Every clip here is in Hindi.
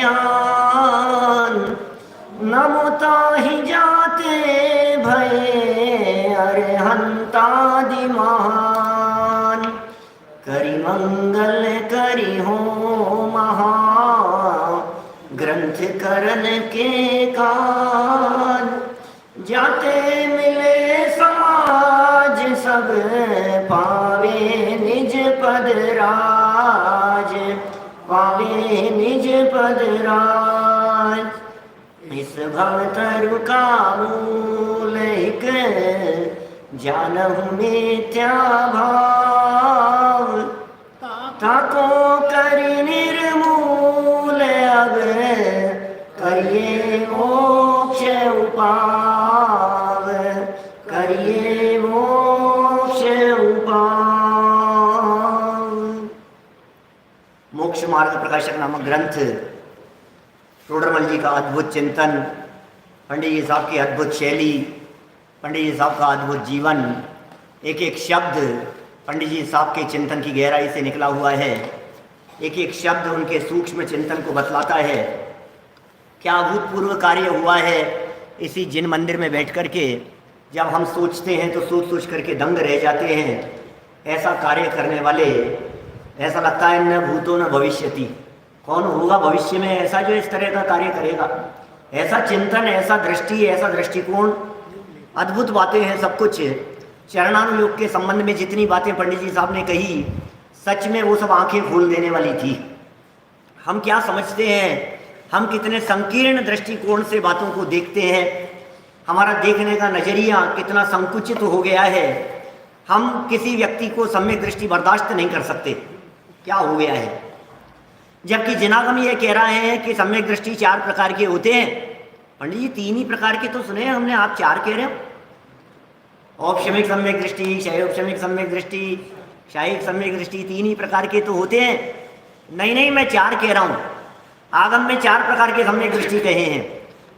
ज्ञान, नमता ही जाते भये अरहंतादि महान। करि मंगल करि हो महा, ग्रंथ करन के कान। जाते मिले समाज सब, पावे निज पद राज, पावे निज पद राज। इस भवतरु का मूल एक, जानहु मिथ्या भाव। ताको करि निर्मूल अब, करिए मोक्ष उपाव, करिए मोक्ष उपाव। मोक्ष मार्ग प्रकाशक नामक ग्रंथ, टोडरमल जी का अद्भुत चिंतन, पंडित जी साहब की अद्भुत शैली, पंडित जी साहब का अद्भुत जीवन, एक एक शब्द पंडित जी साहब के चिंतन की गहराई से निकला हुआ है। एक एक शब्द उनके सूक्ष्म चिंतन को बतलाता है। क्या अभूतपूर्व कार्य हुआ है इसी जिन मंदिर में बैठ कर के। जब हम सोचते हैं तो सोच सोच करके दंग रह जाते हैं। ऐसा कार्य करने वाले, ऐसा लगता है न भूतो न भविष्यति। कौन होगा भविष्य में ऐसा जो इस तरह का कार्य करेगा। ऐसा चिंतन, ऐसा दृष्टि, ऐसा दृष्टिकोण, अद्भुत बातें हैं सब कुछ। चरणानुयोग के संबंध में जितनी बातें पंडित जी साहब ने कही, सच में वो सब आंखें खोल देने वाली थी। हम क्या समझते हैं, हम कितने संकीर्ण दृष्टिकोण से बातों को देखते हैं। हमारा देखने का नजरिया कितना संकुचित हो गया है। हम किसी व्यक्ति को सम्यक दृष्टि बर्दाश्त नहीं कर सकते। क्या हो गया है। जबकि जिनागम ये कह रहा है कि सम्यक दृष्टि 4 प्रकार के होते हैं। पंडित जी 3 ही प्रकार के तो सुने हमने, आप 4 कह रहे हो। औपशमिक सम्यक दृष्टि, शैयोपशमिक सम्यक दृष्टि, शायिक सम्यक दृष्टि, 3 ही प्रकार के तो होते हैं। नहीं, मैं 4 कह रहा हूं। आगम में 4 प्रकार के सम्यक दृष्टि कहे हैं।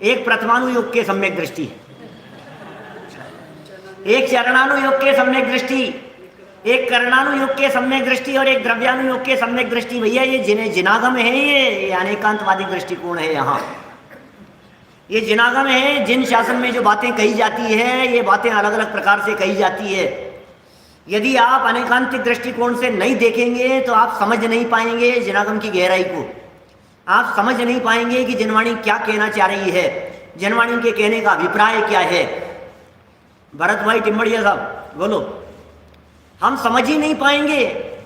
एक प्रथमानुयोग के सम्यक दृष्टि, एक चरणानुयोग के सम्यक दृष्टि, एक करणानुयोग के सम्यक दृष्टि और एक द्रव्यानुयोग के सम्यक दृष्टि। भैया ये जिन्हें जिनागम है, ये अनेकांतवादी दृष्टिकोण है। यहाँ ये जिनागम है। जिन शासन में जो बातें कही जाती है, ये बातें अलग अलग प्रकार से कही जाती है। यदि आप अनेकांतिक दृष्टिकोण से नहीं देखेंगे तो आप समझ नहीं पाएंगे जिनागम की गहराई को। आप समझ नहीं पाएंगे कि जिनवाणी क्या कहना चाह रही है, जिनवाणी के कहने का अभिप्राय क्या है। भरत भाई टिम्बड़िया साहब बोलो। हम समझ ही नहीं पाएंगे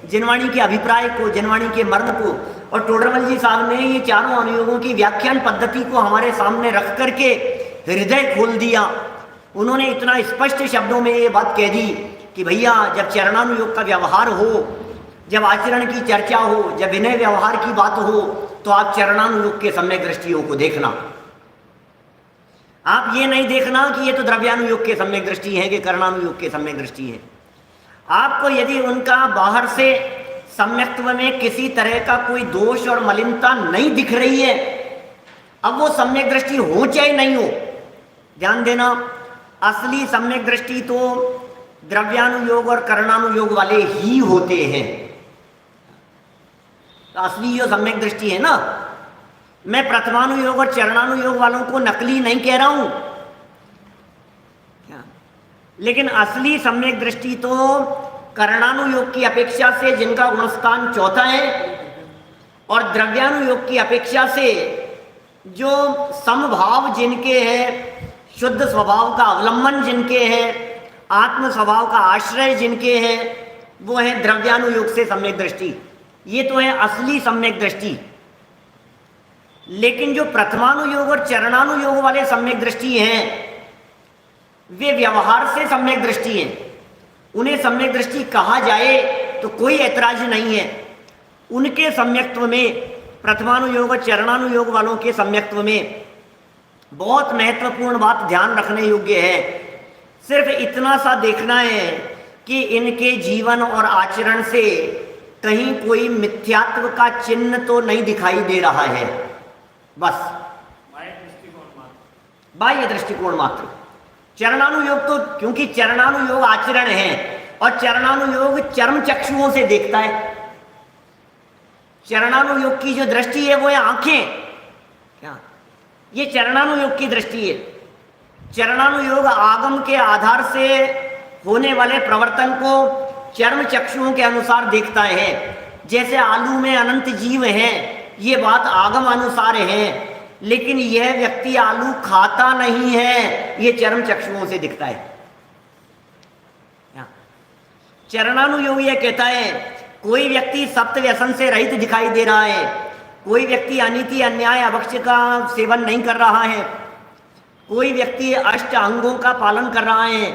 जिनवाणी के अभिप्राय को, जिनवाणी के मर्म को। और टोडरमल जी साहब ने ये चारों अनुयोगों की व्याख्यान पद्धति को हमारे सामने रख करके हृदय खोल दिया। उन्होंने इतना स्पष्ट शब्दों में ये बात कह दी कि भैया जब चरणानुयोग का व्यवहार हो, जब आचरण की चर्चा हो, जब विनय व्यवहार की बात हो, तो आप चरणानुयोग के सम्यक दृष्टियों को देखना। आप ये नहीं देखना कि ये तो द्रव्यानुयोग के सम्यक दृष्टि है कि करणानुयोग के सम्यक दृष्टि है। आपको यदि उनका बाहर से सम्यक्त्व में किसी तरह का कोई दोष और मलिनता नहीं दिख रही है, अब वो सम्यक दृष्टि हो चाहे नहीं हो, ध्यान देना, असली सम्यक दृष्टि तो द्रव्यानुयोग और करणानुयोग वाले ही होते हैं। तो असली जो सम्यक दृष्टि है ना, मैं प्रथमानुयोग और चरणानुयोग वालों को नकली नहीं कह रहा हूं, लेकिन असली सम्यक दृष्टि तो करणानुयोग की अपेक्षा से जिनका गुणस्थान चौथा है और द्रव्यानुयोग की अपेक्षा से जो समभाव जिनके हैं, शुद्ध स्वभाव का अवलंबन जिनके हैं, आत्म स्वभाव का आश्रय जिनके हैं, वो है द्रव्यानुयोग से सम्यक दृष्टि। ये तो है असली सम्यक दृष्टि। लेकिन जो प्रथमानुयोग और चरणानुयोग वाले सम्यक दृष्टि हैं, वे व्यवहार से सम्यक दृष्टि हैं। उन्हें सम्यक दृष्टि कहा जाए तो कोई ऐतराज नहीं है। उनके सम्यक्त्व में, प्रथमानुयोग और चरणानुयोग वालों के सम्यक्त्व में बहुत महत्वपूर्ण बात ध्यान रखने योग्य है। सिर्फ इतना सा देखना है कि इनके जीवन और आचरण से कहीं कोई मिथ्यात्व का चिन्ह तो नहीं दिखाई दे रहा है। बस बाह्य दृष्टिकोण मात्र। चरणानुयोग तो, क्योंकि चरणानुयोग आचरण है और चरणानुयोग चर्म चक्षुओं से देखता है। चरणानुयोग की जो दृष्टि है वो है आंखें, क्या, ये चरणानुयोग की दृष्टि है। चरणानुयोग आगम के आधार से होने वाले प्रवर्तन को चर्म चक्षुओं के अनुसार देखता है। जैसे आलू में अनंत जीव हैं, ये बात आगम अनुसार है, लेकिन यह व्यक्ति आलू खाता नहीं है, ये चर्म चक्षुओं से दिखता है। चरणानुयोग यह कहता है कोई व्यक्ति सप्त व्यसन से रहित दिखाई दे रहा है, कोई व्यक्ति अनीति अन्याय अभक्ष्य का सेवन नहीं कर रहा है, कोई व्यक्ति अष्ट अंगों का पालन कर रहा है,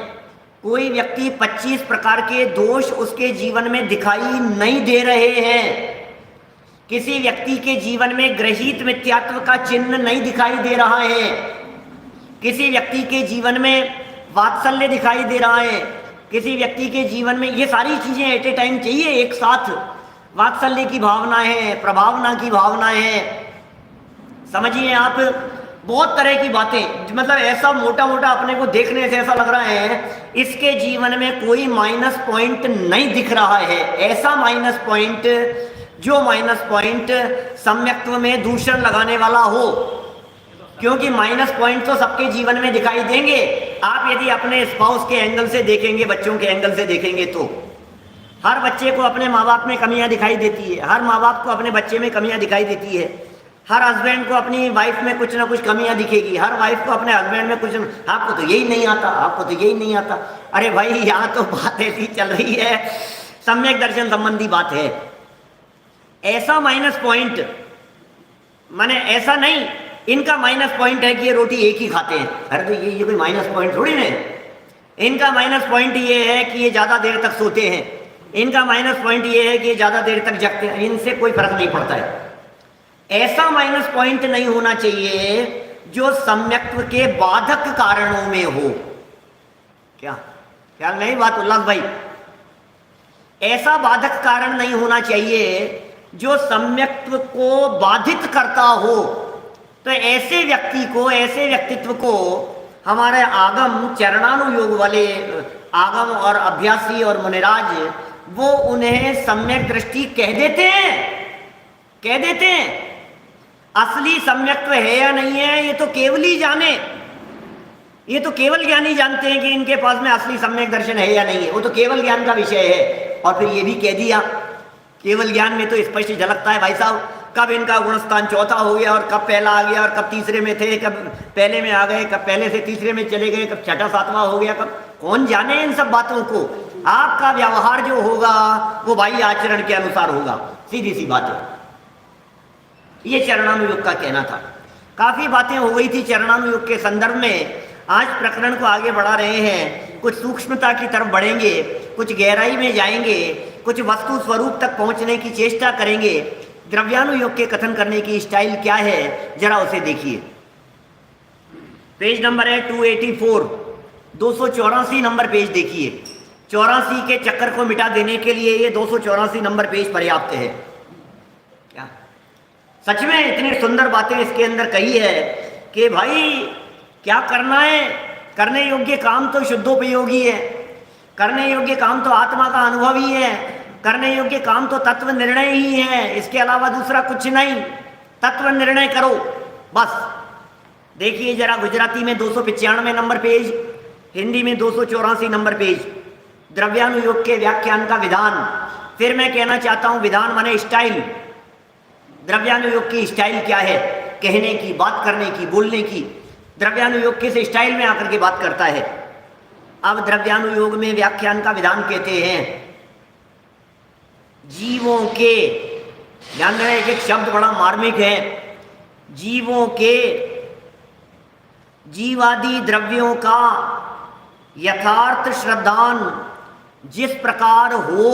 कोई व्यक्ति 25 प्रकार के दोष उसके जीवन में दिखाई नहीं दे रहे हैं, किसी व्यक्ति के जीवन में ग्रहित मिथ्यात्व का चिन्ह नहीं दिखाई दे रहा है, किसी व्यक्ति के जीवन में वात्सल्य दिखाई दे रहा है, किसी व्यक्ति के जीवन में ये सारी चीजें एट ए टाइम चाहिए एक साथ। वात्सल्य की भावना है, प्रभावना की भावना है, समझिए आप, बहुत तरह की बातें, मतलब ऐसा मोटा मोटा अपने को देखने से ऐसा लग रहा है इसके जीवन में कोई माइनस पॉइंट नहीं दिख रहा है। ऐसा माइनस पॉइंट, जो माइनस पॉइंट सम्यक्त्व में दूषण लगाने वाला हो, क्योंकि माइनस पॉइंट तो सबके जीवन में दिखाई देंगे। आप यदि अपने स्पाउस के एंगल से देखेंगे, बच्चों के एंगल से देखेंगे, तो हर बच्चे को अपने माँ बाप में कमियां दिखाई देती है, हर माँ बाप को अपने बच्चे में कमियां दिखाई देती है, हर हस्बैंड को अपनी वाइफ में कुछ ना कुछ कमियां दिखेगी, हर वाइफ को अपने हस्बैंड में कुछ, आपको तो यही नहीं आता, आपको तो यही नहीं आता। अरे भाई, यहाँ तो बात ऐसी चल रही है, सम्यक दर्शन संबंधी बात है। ऐसा माइनस पॉइंट, माने ऐसा नहीं इनका माइनस पॉइंट है कि ये रोटी एक ही खाते हैं, अरे तो ये कोई माइनस पॉइंट थोड़ी है। इनका माइनस पॉइंट ये है कि ये ज़्यादा देर तक सोते हैं, इनका माइनस पॉइंट ये है कि ये ज़्यादा देर तक जगते हैं, इनसे कोई फर्क नहीं पड़ता है। ऐसा माइनस पॉइंट नहीं होना चाहिए जो सम्यक्त्व के बाधक कारणों में हो। क्या ख्याल नहीं बात उल्लास भाई? ऐसा बाधक कारण नहीं होना चाहिए जो सम्यक्त्व को बाधित करता हो। तो ऐसे व्यक्ति को, ऐसे व्यक्तित्व को हमारे आगम चरणानुयोग वाले आगम और अभ्यासी और मुनिराज, वो उन्हें सम्यक दृष्टि कह देते हैं, कह देते हैं। असली सम्यक्त्व है या नहीं है ये तो केवल ही जाने, ये तो केवल ज्ञानी जानते हैं कि इनके पास में असली सम्यक दर्शन है या नहीं है, वो तो केवल ज्ञान का विषय है। और फिर ये भी कह दिया, केवल ज्ञान में तो स्पष्ट झलकता है भाई साहब, कब इनका गुणस्थान चौथा हो गया और कब पहला आ गया और कब तीसरे में थे, कब पहले में आ गए, कब पहले से तीसरे में चले गए, कब छठा सातवां हो गया, कब, कौन जाने इन सब बातों को। आपका व्यवहार जो होगा वो भाई आचरण के अनुसार होगा, सीधी सी बात है। ये चरणानुयोग का कहना था। काफी बातें हो गई थी चरणानुयोग के संदर्भ में। आज प्रकरण को आगे बढ़ा रहे हैं, कुछ सूक्ष्मता की तरफ बढ़ेंगे, कुछ गहराई में जाएंगे, कुछ वस्तु स्वरूप तक पहुंचने की चेष्टा करेंगे। द्रव्यानुयोग के कथन करने की स्टाइल क्या है, जरा उसे देखिए। पेज नंबर है 284, 284 नंबर पेज देखिए। 84 के चक्कर को मिटा देने के लिए ये 284 नंबर पेज पर्याप्त है। क्या सच में इतनी सुंदर बातें इसके अंदर कही है कि भाई क्या करना है। करने योग्य काम तो शुद्धोपयोगी है, करने योग्य काम तो आत्मा का अनुभव ही है, करने योग्य काम तो तत्व निर्णय ही है, इसके अलावा दूसरा कुछ नहीं। तत्व निर्णय करो बस। देखिए जरा, गुजराती में 295 नंबर पेज, हिंदी में 284 नंबर पेज, द्रव्यानुयोग के व्याख्यान का विधान। फिर मैं कहना चाहता हूं विधान माने स्टाइल। द्रव्यानुयोग की स्टाइल क्या है, कहने की, बात करने की, बोलने की। द्रव्यानुयोग किस स्टाइल में आकर के बात करता है। अब द्रव्यानुयोग में व्याख्यान का विधान कहते हैं जीवों के, ध्यान देना एक शब्द बड़ा मार्मिक है, जीवों के, जीवादि द्रव्यों का यथार्थ श्रद्धान जिस प्रकार हो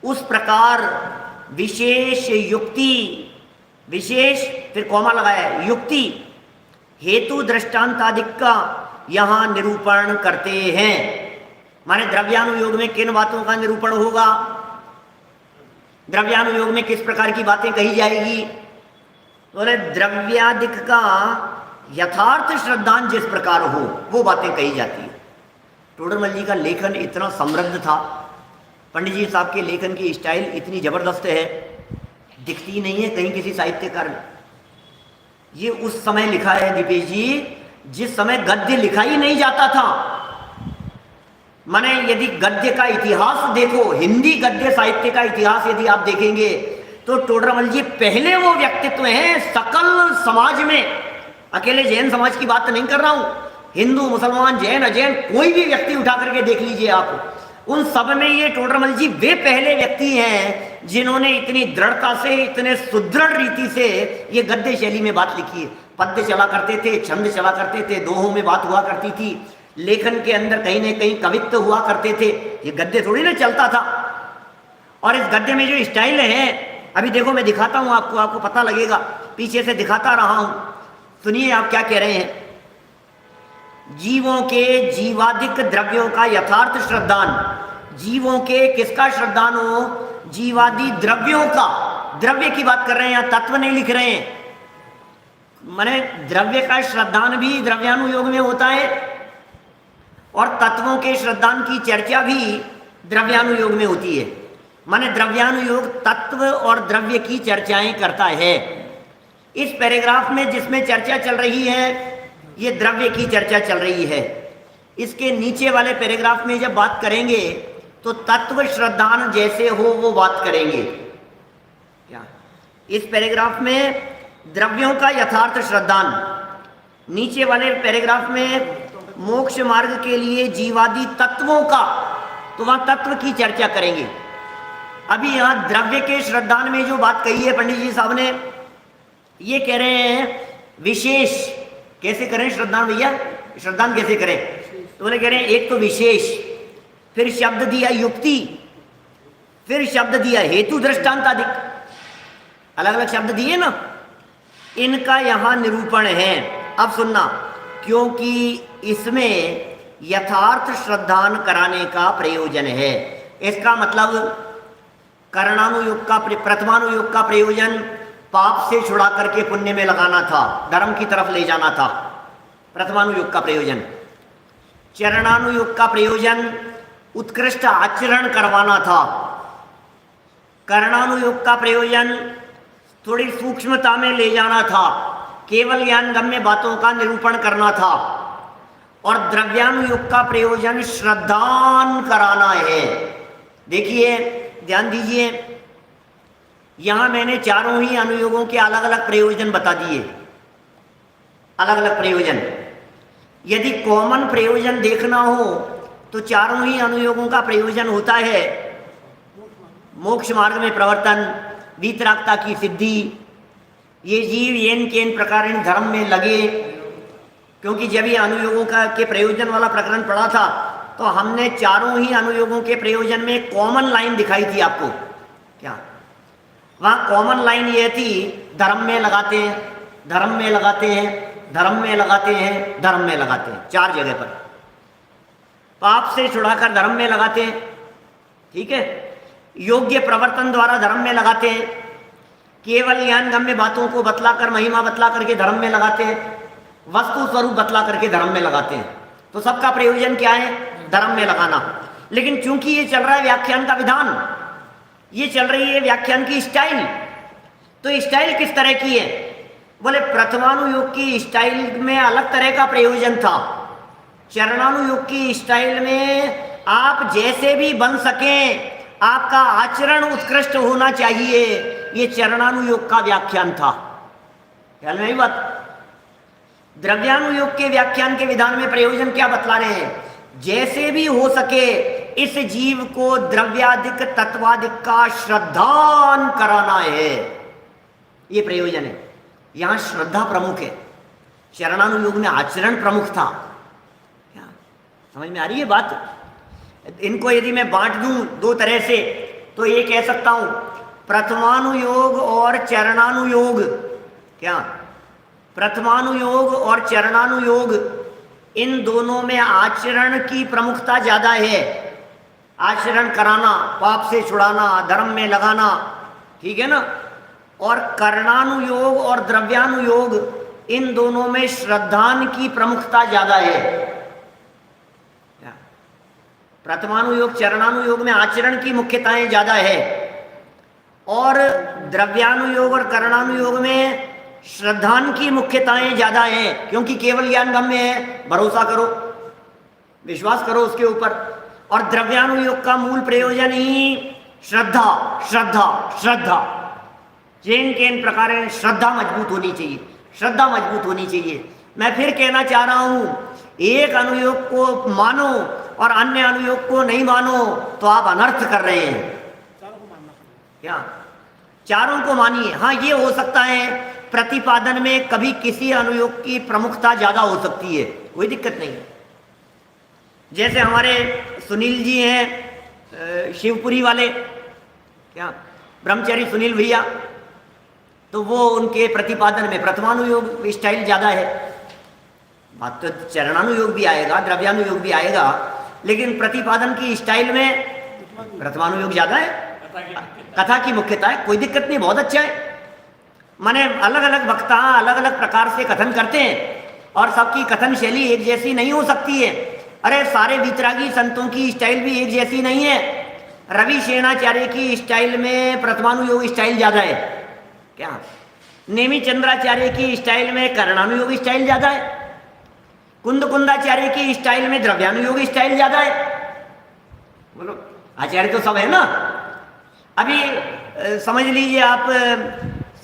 उस प्रकार विशेष युक्ति, विशेष फिर कॉमा लगाया है, युक्ति हेतु दृष्टांतादिक का यहां निरूपण करते हैं। माने द्रव्यानुयोग में किन बातों का निरूपण होगा, द्रव्यानुयोग में किस प्रकार की बातें कही जाएगी। बोले द्रव्यादिक का यथार्थ श्रद्धान जिस प्रकार हो वो बातें कही जाती है। टोडरमल जी का लेखन इतना समृद्ध था, पंडित जी साहब के लेखन की स्टाइल इतनी जबरदस्त है, दिखती नहीं है कहीं किसी साहित्यकार में। ये उस समय लिखा है दीपेश जी जिस समय गद्य लिखा ही नहीं जाता था। माने यदि गद्य का इतिहास देखो, हिंदी गद्य साहित्य का इतिहास यदि आप देखेंगे तो टोडरमल जी पहले वो व्यक्तित्व हैं सकल समाज में। अकेले जैन समाज की बात नहीं कर रहा हूं, हिंदू मुसलमान जैन अजैन कोई भी व्यक्ति उठा करके देख लीजिए आप, उन सब में ये टोडरमल जी वे पहले व्यक्ति हैं जिन्होंने इतनी दृढ़ता से, इतने सुदृढ़ रीति से ये गद्य शैली में बात लिखी है। पद्य चला करते थे, छंद चला करते थे, दोहों में बात हुआ करती थी, लेखन के अंदर कहीं न कहीं कवित्व हुआ करते थे। ये गद्य थोड़ी ना चलता था। और इस गद्य में जो स्टाइल है, अभी देखो मैं दिखाता हूं आपको, आपको पता लगेगा, पीछे से दिखाता रहा हूं, सुनिए आप क्या कह रहे हैं। जीवों के जीवादिक द्रव्यों का यथार्थ श्रद्धान, जीवों के किसका श्रद्धान हो? जीवादि द्रव्यों का। द्रव्य की बात कर रहे हैं, यहां तत्व नहीं लिख रहे हैं। माने द्रव्य का श्रद्धान भी द्रव्यानुयोग में होता है और तत्वों के श्रद्धान की चर्चा भी द्रव्यानुयोग में होती है। माने द्रव्यानुयोग तत्व और द्रव्य की चर्चाएं करता है। इस पैराग्राफ में जिसमें चर्चा चल रही है ये द्रव्य की चर्चा चल रही है। इसके नीचे वाले पैराग्राफ में जब बात करेंगे तो तत्व श्रद्धान जैसे हो वो बात करेंगे। क्या इस पैराग्राफ में द्रव्यों का यथार्थ श्रद्धान, नीचे वाले पैराग्राफ में मोक्ष मार्ग के लिए जीवादि तत्वों का, तो वहां तत्व की चर्चा करेंगे। अभी यहां द्रव्य के श्रद्धान में जो बात कही है पंडित जी साहब ने, ये कह रहे हैं विशेष कैसे करें श्रद्धान भैया, श्रद्धान कैसे करें? तो बोले कह रहे हैं एक तो विशेष, फिर शब्द दिया युक्ति, फिर शब्द दिया हेतु दृष्टांत आदि, अलग अलग शब्द दिए ना, इनका यहां निरूपण है। अब सुनना, क्योंकि इसमें यथार्थ श्रद्धान कराने का प्रयोजन है। इसका मतलब करणानुयोग का, प्रथमानुयोग का प्रयोजन पाप से छुड़ा करके पुण्य में लगाना था, धर्म की तरफ ले जाना था, प्रथमानुयोग का प्रयोजन। चरणानुयोग का प्रयोजन उत्कृष्ट आचरण करवाना था। कर्णानुयोग का प्रयोजन थोड़ी सूक्ष्मता में ले जाना था, केवल ज्ञानगम्य बातों का निरूपण करना था। और द्रव्यानुयोग का प्रयोजन श्रद्धान कराना है। देखिए ध्यान दीजिए, यहां मैंने चारों ही अनुयोगों के अलग अलग प्रयोजन बता दिए, अलग अलग प्रयोजन। यदि कॉमन प्रयोजन देखना हो तो चारों ही अनुयोगों का प्रयोजन होता है मोक्ष मार्ग में प्रवर्तन, वीतरागता की सिद्धि, ये जीव येन केन प्रकार धर्म में लगे। क्योंकि जब ये अनुयोगों का के प्रयोजन वाला प्रकरण पढ़ा था तो हमने चारों ही अनुयोगों के प्रयोजन में कॉमन लाइन दिखाई थी आपको। क्या वहाँ कॉमन लाइन ये थी, धर्म में लगाते हैं, धर्म में लगाते हैं, धर्म में लगाते हैं, धर्म में लगाते हैं, चार जगह पर। पाप से छुड़ाकर धर्म में लगाते हैं, ठीक है। योग्य प्रवर्तन द्वारा धर्म में लगाते हैं, केवल ज्ञानगम्य बातों को बतलाकर, महिमा बतला करके धर्म में लगाते हैं, वस्तु स्वरूप बतला करके धर्म में लगाते हैं। तो सबका प्रयोजन क्या है? धर्म में लगाना। लेकिन चूंकि ये चल रहा है व्याख्यान का विधान, ये चल रही है व्याख्यान की स्टाइल, तो स्टाइल किस तरह की है? बोले प्रथमानुयोग की स्टाइल में अलग तरह का प्रयोजन था, चरणानुयोग की स्टाइल में आप जैसे भी बन सकें, आपका आचरण उत्कृष्ट होना चाहिए, ये चरणानुयोग का व्याख्यान था। ख्याल में आई बात? द्रव्यानुयोग के व्याख्यान के विधान में प्रयोजन क्या बतला रहे हैं? जैसे भी हो सके इस जीव को द्रव्यादिक तत्वादिक का श्रद्धान कराना है, ये प्रयोजन है। यहां श्रद्धा प्रमुख है, चरणानुयोग में आचरण प्रमुख था। क्या समझ में आ रही है बात? इनको यदि मैं बांट दूं दो तरह से तो ये कह सकता हूं प्रथमानुयोग और चरणानुयोग। क्या प्रथमानुयोग और चरणानुयोग, इन दोनों में आचरण की प्रमुखता ज्यादा है। आचरण कराना, पाप से छुड़ाना, धर्म में लगाना, ठीक है ना। और कर्णानुयोग और द्रव्यानुयोग, इन दोनों में श्रद्धान की प्रमुखता ज्यादा है। प्रथमानुयोग चरणानुयोग में आचरण की मुख्यताएं ज्यादा है और द्रव्यानुयोग और कर्णानुयोग में श्रद्धान की मुख्यताएं ज्यादा हैं, क्योंकि केवल ज्ञान गम्य है, भरोसा करो, विश्वास करो उसके ऊपर। और द्रव्यानुयोग का मूल प्रयोजन ही श्रद्धा श्रद्धा श्रद्धा, जेन केन प्रकार श्रद्धा मजबूत होनी चाहिए, श्रद्धा मजबूत होनी चाहिए। मैं फिर कहना चाह रहा हूं, एक अनुयोग को मानो और अन्य अनुयोग को नहीं मानो तो आप अनर्थ कर रहे हैं। क्या चारों को मानिए। हाँ, ये हो सकता है प्रतिपादन में कभी किसी अनुयोग की प्रमुखता ज्यादा हो सकती है, कोई दिक्कत नहीं। जैसे हमारे सुनील जी हैं शिवपुरी वाले, क्या ब्रह्मचारी सुनील भैया, तो वो उनके प्रतिपादन में प्रथमानुयोग स्टाइल ज्यादा है। बात तो चरणानुयोग भी आएगा, द्रव्यानुयोग भी आएगा, लेकिन प्रतिपादन की स्टाइल में प्रथमानुयोग ज्यादा है, कथा की मुख्यता है। कोई दिक्कत नहीं, बहुत अच्छा है। माने अलग अलग वक्ता अलग अलग प्रकार से कथन करते हैं और सबकी कथन शैली एक जैसी नहीं हो सकती है। अरे सारे वीतरागी संतों की स्टाइल भी एक जैसी नहीं है। रवि सेनाचार्य की स्टाइल में प्रथमानुयोग स्टाइल ज्यादा है, क्या नेमी चंद्राचार्य की स्टाइल में कर्णानुयोग स्टाइल ज्यादा है, कुंद कुंदाचार्य की स्टाइल में द्रव्यानुयोग स्टाइल ज्यादा है। बोलो, आचार्य तो सब है ना। अभी समझ लीजिए आप,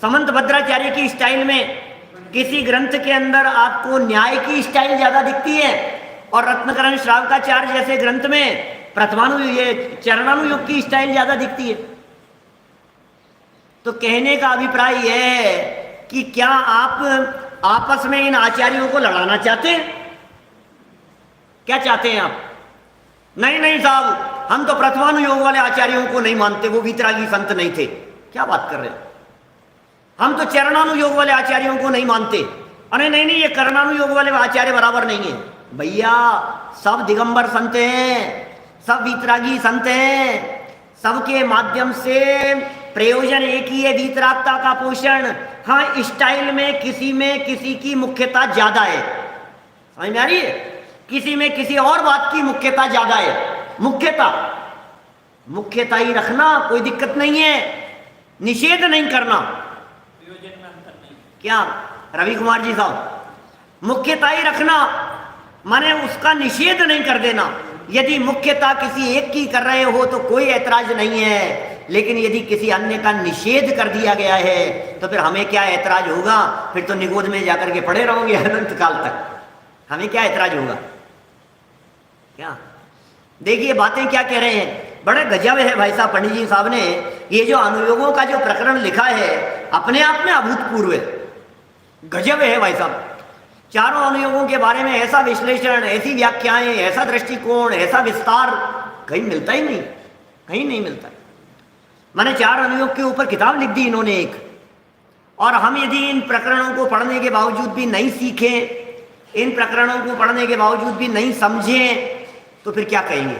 समंत भद्राचार्य की स्टाइल में किसी ग्रंथ के अंदर आपको न्याय की स्टाइल ज्यादा दिखती है और रत्नकरण श्रावकाचार्य जैसे ग्रंथ में प्रथमानुयोग चरणानुयोग की स्टाइल ज्यादा दिखती है। तो कहने का अभिप्राय यह है कि क्या आप आपस में इन आचार्यों को लड़ाना चाहते हैं? क्या चाहते हैं आप? नहीं नहीं साहब, हम तो प्रथमानुयोग वाले आचार्यों को नहीं मानते, वो वीतरागी संत नहीं थे। क्या बात कर रहे हैं? हम तो चरणानुयोग वाले आचार्यों को नहीं मानते। अरे नहीं नहीं, ये कर्णानुयोग वाले आचार्य बराबर नहीं है। भैया, सब दिगंबर संत हैं, सब वीतरागी संत हैं, सबके माध्यम से प्रयोजन एक ही है, वीतरागता का पोषण। हाँ, स्टाइल में किसी की मुख्यता ज्यादा है, समझ में आ रही है? किसी में किसी और बात की मुख्यता ज्यादा है। मुख्यता ही रखना, कोई दिक्कत नहीं है, निषेध नहीं करना। क्या रवि कुमार जी साहब, मुख्यता ही रखना माने उसका निषेध नहीं कर देना। यदि मुख्यता किसी एक की कर रहे हो तो कोई ऐतराज नहीं है, लेकिन यदि किसी अन्य का निषेध कर दिया गया है तो फिर हमें क्या ऐतराज होगा? फिर तो निगोद में जाकर के पड़े रहोगे अनंत काल तक, हमें क्या ऐतराज होगा? क्या देखिए बातें क्या कह रहे हैं, बड़े गजब है भाई साहब। पंडित जी साहब ने ये जो अनुयोगों का जो प्रकरण लिखा है अपने आप में अभूतपूर्व है, गजब है भाई साहब। चारों अनुयोगों के बारे में ऐसा विश्लेषण, ऐसी व्याख्याएं, ऐसा दृष्टिकोण, ऐसा विस्तार कहीं मिलता ही नहीं, कहीं नहीं मिलता। मैंने चार अनुयोग के ऊपर किताब लिख दी इन्होंने एक, और हम यदि इन प्रकरणों को पढ़ने के बावजूद भी नहीं सीखे, इन प्रकरणों को पढ़ने के बावजूद भी नहीं समझे, तो फिर क्या कहेंगे?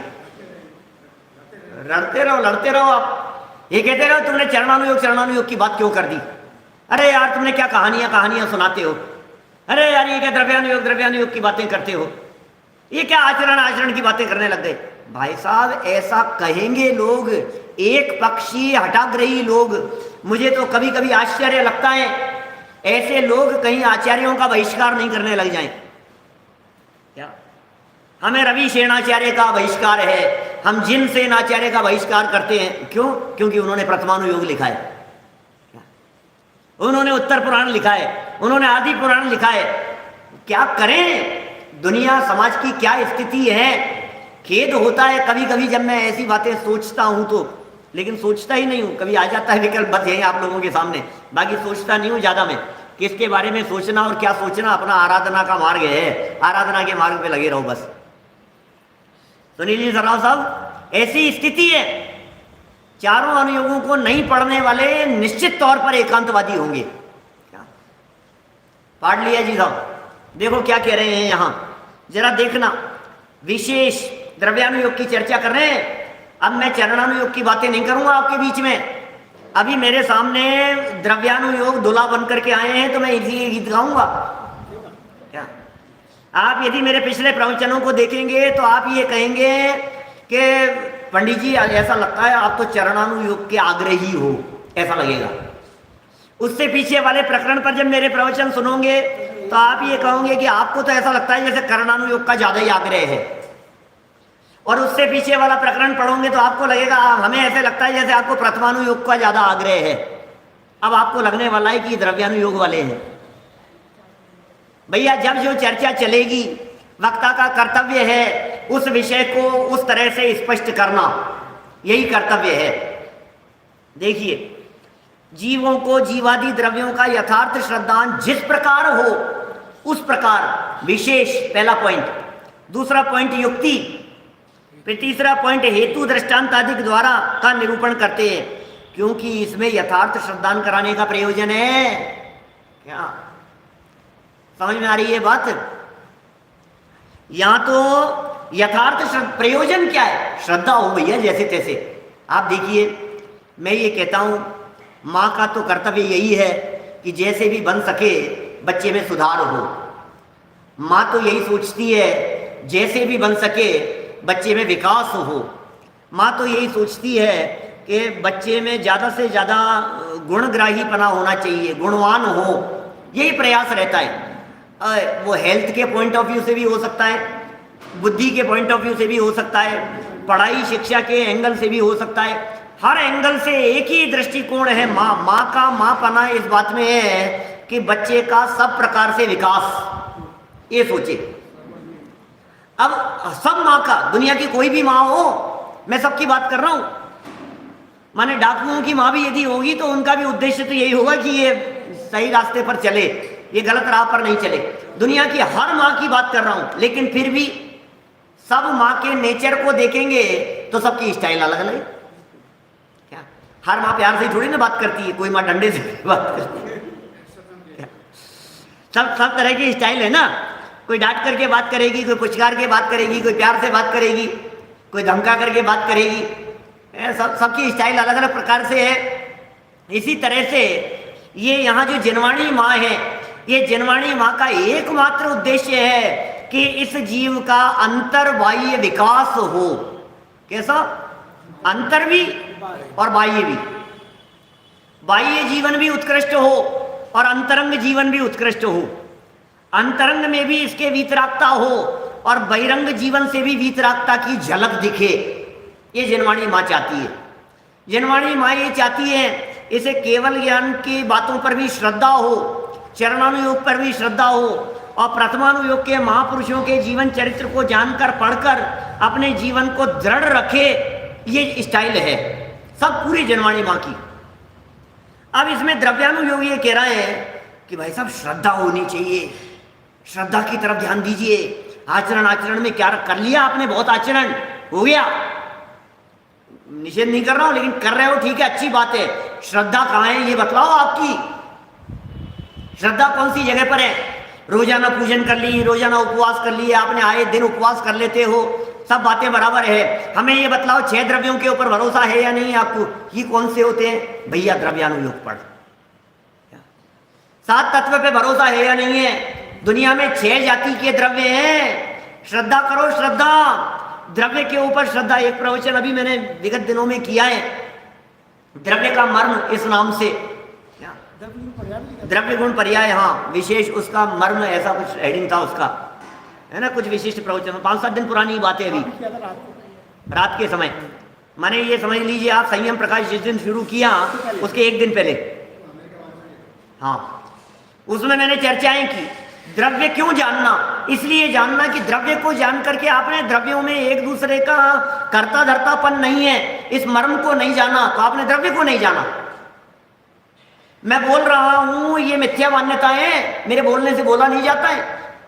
लड़ते रहो आप। ये कहते रहो तुमने चरणानुयोग की बात क्यों कर दी? अरे यार तुमने क्या कहानियां सुनाते हो? अरे यार ये क्या द्रव्यानुयोग की बातें करते हो? ये क्या आचरण की बातें करने लग गए? भाई साहब ऐसा कहेंगे लोग, एक पक्षी हठाग्रही लोग। मुझे तो कभी कभी आश्चर्य लगता है ऐसे लोग कहीं आचार्यों का बहिष्कार नहीं करने लग जाएं। क्या हमें रवि सेनाचार्य का बहिष्कार है, हम जिन सेनाचार्य का बहिष्कार करते हैं? क्यों? क्योंकि उन्होंने प्रथमानुयोग लिखा है, उन्होंने उत्तर पुराण लिखा है, उन्होंने आदि पुराण लिखा है। क्या करें? दुनिया समाज की क्या स्थिति है। खेद होता है कभी कभी जब मैं ऐसी बातें सोचता हूं तो, लेकिन सोचता ही नहीं हूं। कभी आ जाता है विकल्प, बस यही आप लोगों के सामने, बाकी सोचता नहीं हूं ज्यादा। मैं किसके बारे में सोचना और क्या सोचना, अपना आराधना का मार्ग है, आराधना के मार्ग पे लगे रहो बस। सुनील जी सराव साहब, ऐसी स्थिति है, चारों अनुयोगों को नहीं पढ़ने वाले निश्चित तौर पर एकांतवादी होंगे। क्या पढ़ लिया जी साहब? देखो क्या कह रहे हैं यहां, जरा देखना। विशेष द्रव्यानुयोग की चर्चा कर रहे हैं। अब मैं चरणानुयोग की बातें नहीं करूंगा आपके बीच में। अभी मेरे सामने द्रव्यानुयोग दूल्हा बन करके आए हैं तो मैं इसी गीत गाऊंगा। क्या आप यदि मेरे पिछले प्रवचनों को देखेंगे तो आप ये कहेंगे कि पंडित जी ऐसा लगता है आप तो चरणानुयोग के आग्रही हो, ऐसा लगेगा। उससे पीछे वाले प्रकरण पर जब मेरे प्रवचन सुनोगे तो आप ये कहोगे कि आपको तो ऐसा लगता है जैसे कर्णानुयोग का ज्यादा ही आग्रह है, और उससे पीछे वाला प्रकरण पढ़ोगे तो आपको लगेगा हमें ऐसे लगता है जैसे आपको प्रथमानुयोग का ज्यादा आग्रह है। अब आपको लगने वाला है कि द्रव्यानुयोग वाले हैं। भैया जब जो चर्चा चलेगी, वक्ता का कर्तव्य है उस विषय को उस तरह से स्पष्ट करना, यही कर्तव्य है। देखिए, जीवों को जीवादि द्रव्यों का यथार्थ श्रद्धांत जिस प्रकार हो उस प्रकार विशेष, पहला पॉइंट। दूसरा पॉइंट युक्ति, फिर तीसरा पॉइंट हेतु दृष्टांत आदि द्वारा का निरूपण करते हैं, क्योंकि इसमें यथार्थ श्रद्धांत कराने का प्रयोजन है। क्या समझ में आ रही है बात? यहां तो यथार्थ प्रयोजन क्या है? श्रद्धा हो भैया जैसे तैसे। आप देखिए, मैं ये कहता हूं माँ का तो कर्तव्य यही है कि जैसे भी बन सके बच्चे में सुधार हो। माँ तो यही सोचती है जैसे भी बन सके बच्चे में विकास हो। माँ तो यही सोचती है कि बच्चे में ज़्यादा से ज़्यादा गुणग्राहीपना होना चाहिए, गुणवान हो, यही प्रयास रहता है। वो हेल्थ के पॉइंट ऑफ व्यू से भी हो सकता है, बुद्धि के पॉइंट ऑफ व्यू से भी हो सकता है, पढ़ाई शिक्षा के एंगल से भी हो सकता है। हर एंगल से एक ही दृष्टिकोण है माँ का माँपना इस बात में है कि बच्चे का सब प्रकार से विकास, ये सोचे। अब सब माँ का, दुनिया की कोई भी माँ हो, मैं सबकी बात कर रहा हूं, माने डाकुओं की माँ भी यदि होगी तो उनका भी उद्देश्य तो यही होगा कि ये सही रास्ते पर चले, ये गलत राह पर नहीं चले। दुनिया की हर माँ की बात कर रहा हूं, लेकिन फिर भी सब माँ के नेचर को देखेंगे तो सबकी स्टाइल अलग अलग है। क्या हर माँ प्यार से थोड़ी ना बात करती है, कोई माँ डंडे से बात करती है। सब तरह की स्टाइल है ना। कोई डांट करके बात करेगी, कोई पुचकार के बात करेगी, कोई प्यार से बात करेगी, कोई धमका करके बात करेगी। सबकी स्टाइल अलग अलग प्रकार से है। इसी तरह से ये यहाँ जो जिनवाणी माँ है, ये जिनवाणी माँ का एकमात्र उद्देश्य है कि इस जीव का अंतर्बाह्य विकास हो। कैसा? अंतर भी और बाह्य भी। बाह्य जीवन भी उत्कृष्ट हो और अंतरंग जीवन भी उत्कृष्ट हो। अंतरंग में भी इसके वीतरागता हो और बहिरंग जीवन से भी वीतरागता की झलक दिखे, ये जिनवाणी माँ चाहती है। जिनवाणी माँ ये चाहती है इसे केवल ज्ञान की बातों पर भी श्रद्धा हो, चरणानुयोग पर भी श्रद्धा हो, और प्रथमानुयोग के महापुरुषों के जीवन चरित्र को जानकर पढ़कर अपने जीवन को दृढ़ रखे, ये स्टाइल है सब पूरी जिनवाणी माँ की। अब इसमें द्रव्यानुयोग ये कह रहे हैं कि भाई साहब श्रद्धा होनी चाहिए, श्रद्धा की तरफ ध्यान दीजिए। आचरण में क्या कर लिया आपने? बहुत आचरण हो गया, निषेध नहीं कर रहा हूं, लेकिन कर रहे हो ठीक है, अच्छी बात है। श्रद्धा कहाँ है ये बतलाओ। आपकी श्रद्धा कौन सी जगह पर है? रोजाना पूजन कर ली, रोजाना उपवास कर लिए आपने, आए दिन उपवास कर लेते हो, सब बातें बराबर है। हमें ये बतलाओ 6 द्रव्यों के ऊपर भरोसा है या नहीं आपको? ये कौन से होते हैं भैया? द्रव्यानुयोग पढ़। 7 तत्व पे भरोसा है या नहीं है? दुनिया में 6 जाति के द्रव्य हैं। श्रद्धा करो, श्रद्धा, द्रव्य के ऊपर श्रद्धा। एक प्रवचन अभी मैंने विगत दिनों में किया है, द्रव्य का मर्म इस नाम से, द्रव्य गुण पर्याय, हाँ विशेष उसका मर्म, ऐसा कुछ हेडिंग था उसका, है ना। कुछ विशिष्ट प्रवचन, 5-7 दिन पुरानी बातें, अभी रात के समय। माने ये समझ लीजिए आप, संयम प्रकाश जिस दिन शुरू किया उसके 1 दिन पहले, हाँ, उसमें मैंने चर्चाएं की। द्रव्य क्यों जानना? इसलिए जानना कि द्रव्य को जान करके आपने द्रव्यों में एक दूसरे का कर्ता धर्तापन नहीं है, इस मर्म को नहीं जाना तो आपने द्रव्य को नहीं जाना। मैं बोल रहा हूं ये मिथ्या मान्यता है, मेरे बोलने से बोला नहीं जाता है।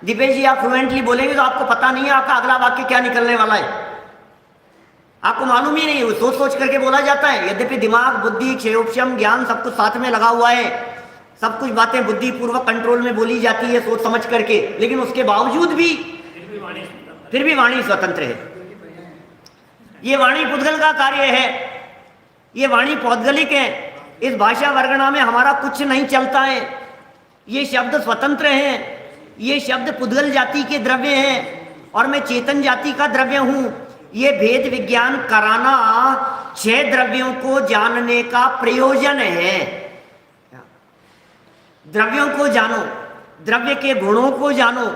दीपेश जी आप फ्लुएंटली बोलेंगे तो आपको पता नहीं है आपका अगला वाक्य क्या निकलने वाला है, आपको मालूम ही नहीं, सोच सोच करके बोला जाता है। यद्यपि दिमाग, बुद्धि, क्षेयोपशम, ज्ञान सब कुछ साथ में लगा हुआ है, सब कुछ बातें बुद्धि पूर्वक कंट्रोल में बोली जाती है सोच समझ करके, लेकिन उसके बावजूद भी फिर भी वाणी स्वतंत्र है। ये वाणी पुद्गल का कार्य है, ये वाणी पौद्गलिक है। इस भाषा वर्गणा में हमारा कुछ नहीं चलता है। ये शब्द स्वतंत्र हैं, ये शब्द पुद्गल जाति के द्रव्य हैं और मैं चेतन जाति का द्रव्य हूं। ये भेद विज्ञान कराना 6 द्रव्यों को जानने का प्रयोजन है। द्रव्यों को जानो, द्रव्य के गुणों को जानो,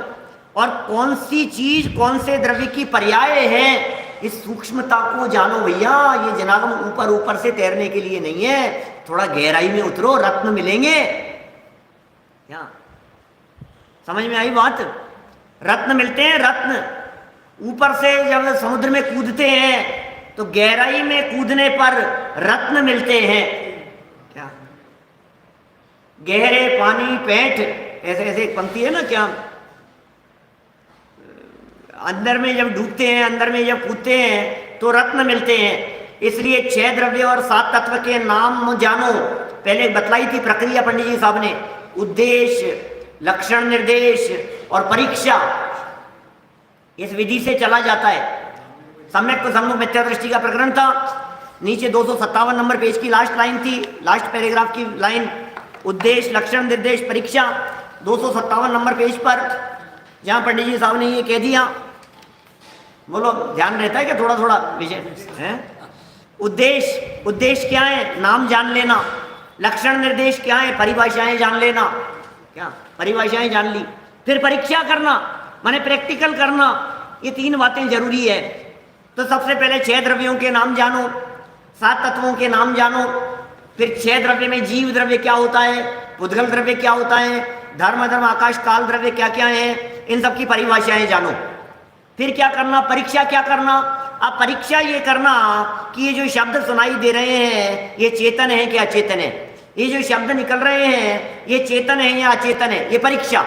और कौन सी चीज कौन से द्रव्य की पर्याय है, इस सूक्ष्मता को जानो भैया। ये जनागम ऊपर ऊपर से तैरने के लिए नहीं है, थोड़ा गहराई में उतरो, रत्न मिलेंगे। क्या समझ में आई बात? रत्न मिलते हैं, रत्न। ऊपर से जब समुद्र में कूदते हैं तो गहराई में कूदने पर रत्न मिलते हैं। क्या गहरे पानी पैंठ, ऐसे ऐसे एक पंक्ति है ना, क्या अंदर में जब डूबते हैं, अंदर में जब कूदते हैं तो रत्न मिलते हैं। इसलिए 6 द्रव्य और 7 तत्व के नाम जानो। पहले बतलाई थी प्रक्रिया पंडित जी साहब ने, उद्देश्य, लक्षण निर्देश और परीक्षा। इस विधि से चला जाता है। सम्यक सम्मुख मिथ्या दृष्टि का प्रकरण था, नीचे 257 नंबर पेज की लास्ट लाइन थी, लास्ट पैराग्राफ की लाइन, उद्देश्य, लक्षण, निर्देश, परीक्षा। 257 नंबर पेज पर जहां पंडित जी साहब ने ये कह दिया, बोलो ध्यान रहता है क्या थोड़ा थोड़ा विषय है? उद्देश्य, उद्देश्य क्या है? नाम जान लेना। लक्षण निर्देश क्या है? परिभाषाएं जान लेना। क्या परिभाषाएं जान ली, फिर परीक्षा करना, माने प्रैक्टिकल करना। ये 3 बातें जरूरी है। तो सबसे पहले 6 द्रव्यों के नाम जानो, 7 तत्वों के नाम जानो, फिर 6 द्रव्य में जीव द्रव्य क्या होता है, पुद्गल द्रव्य क्या होता है, धर्म अधर्म आकाश काल द्रव्य क्या क्या है, इन सब की परिभाषाएं जानो। फिर क्या करना? परीक्षा क्या करना? अब परीक्षा ये करना कि ये जो शब्द सुनाई दे रहे हैं ये चेतन है कि अचेतन है, ये जो शब्द निकल रहे हैं ये चेतन है या अचेतन है, ये परीक्षा।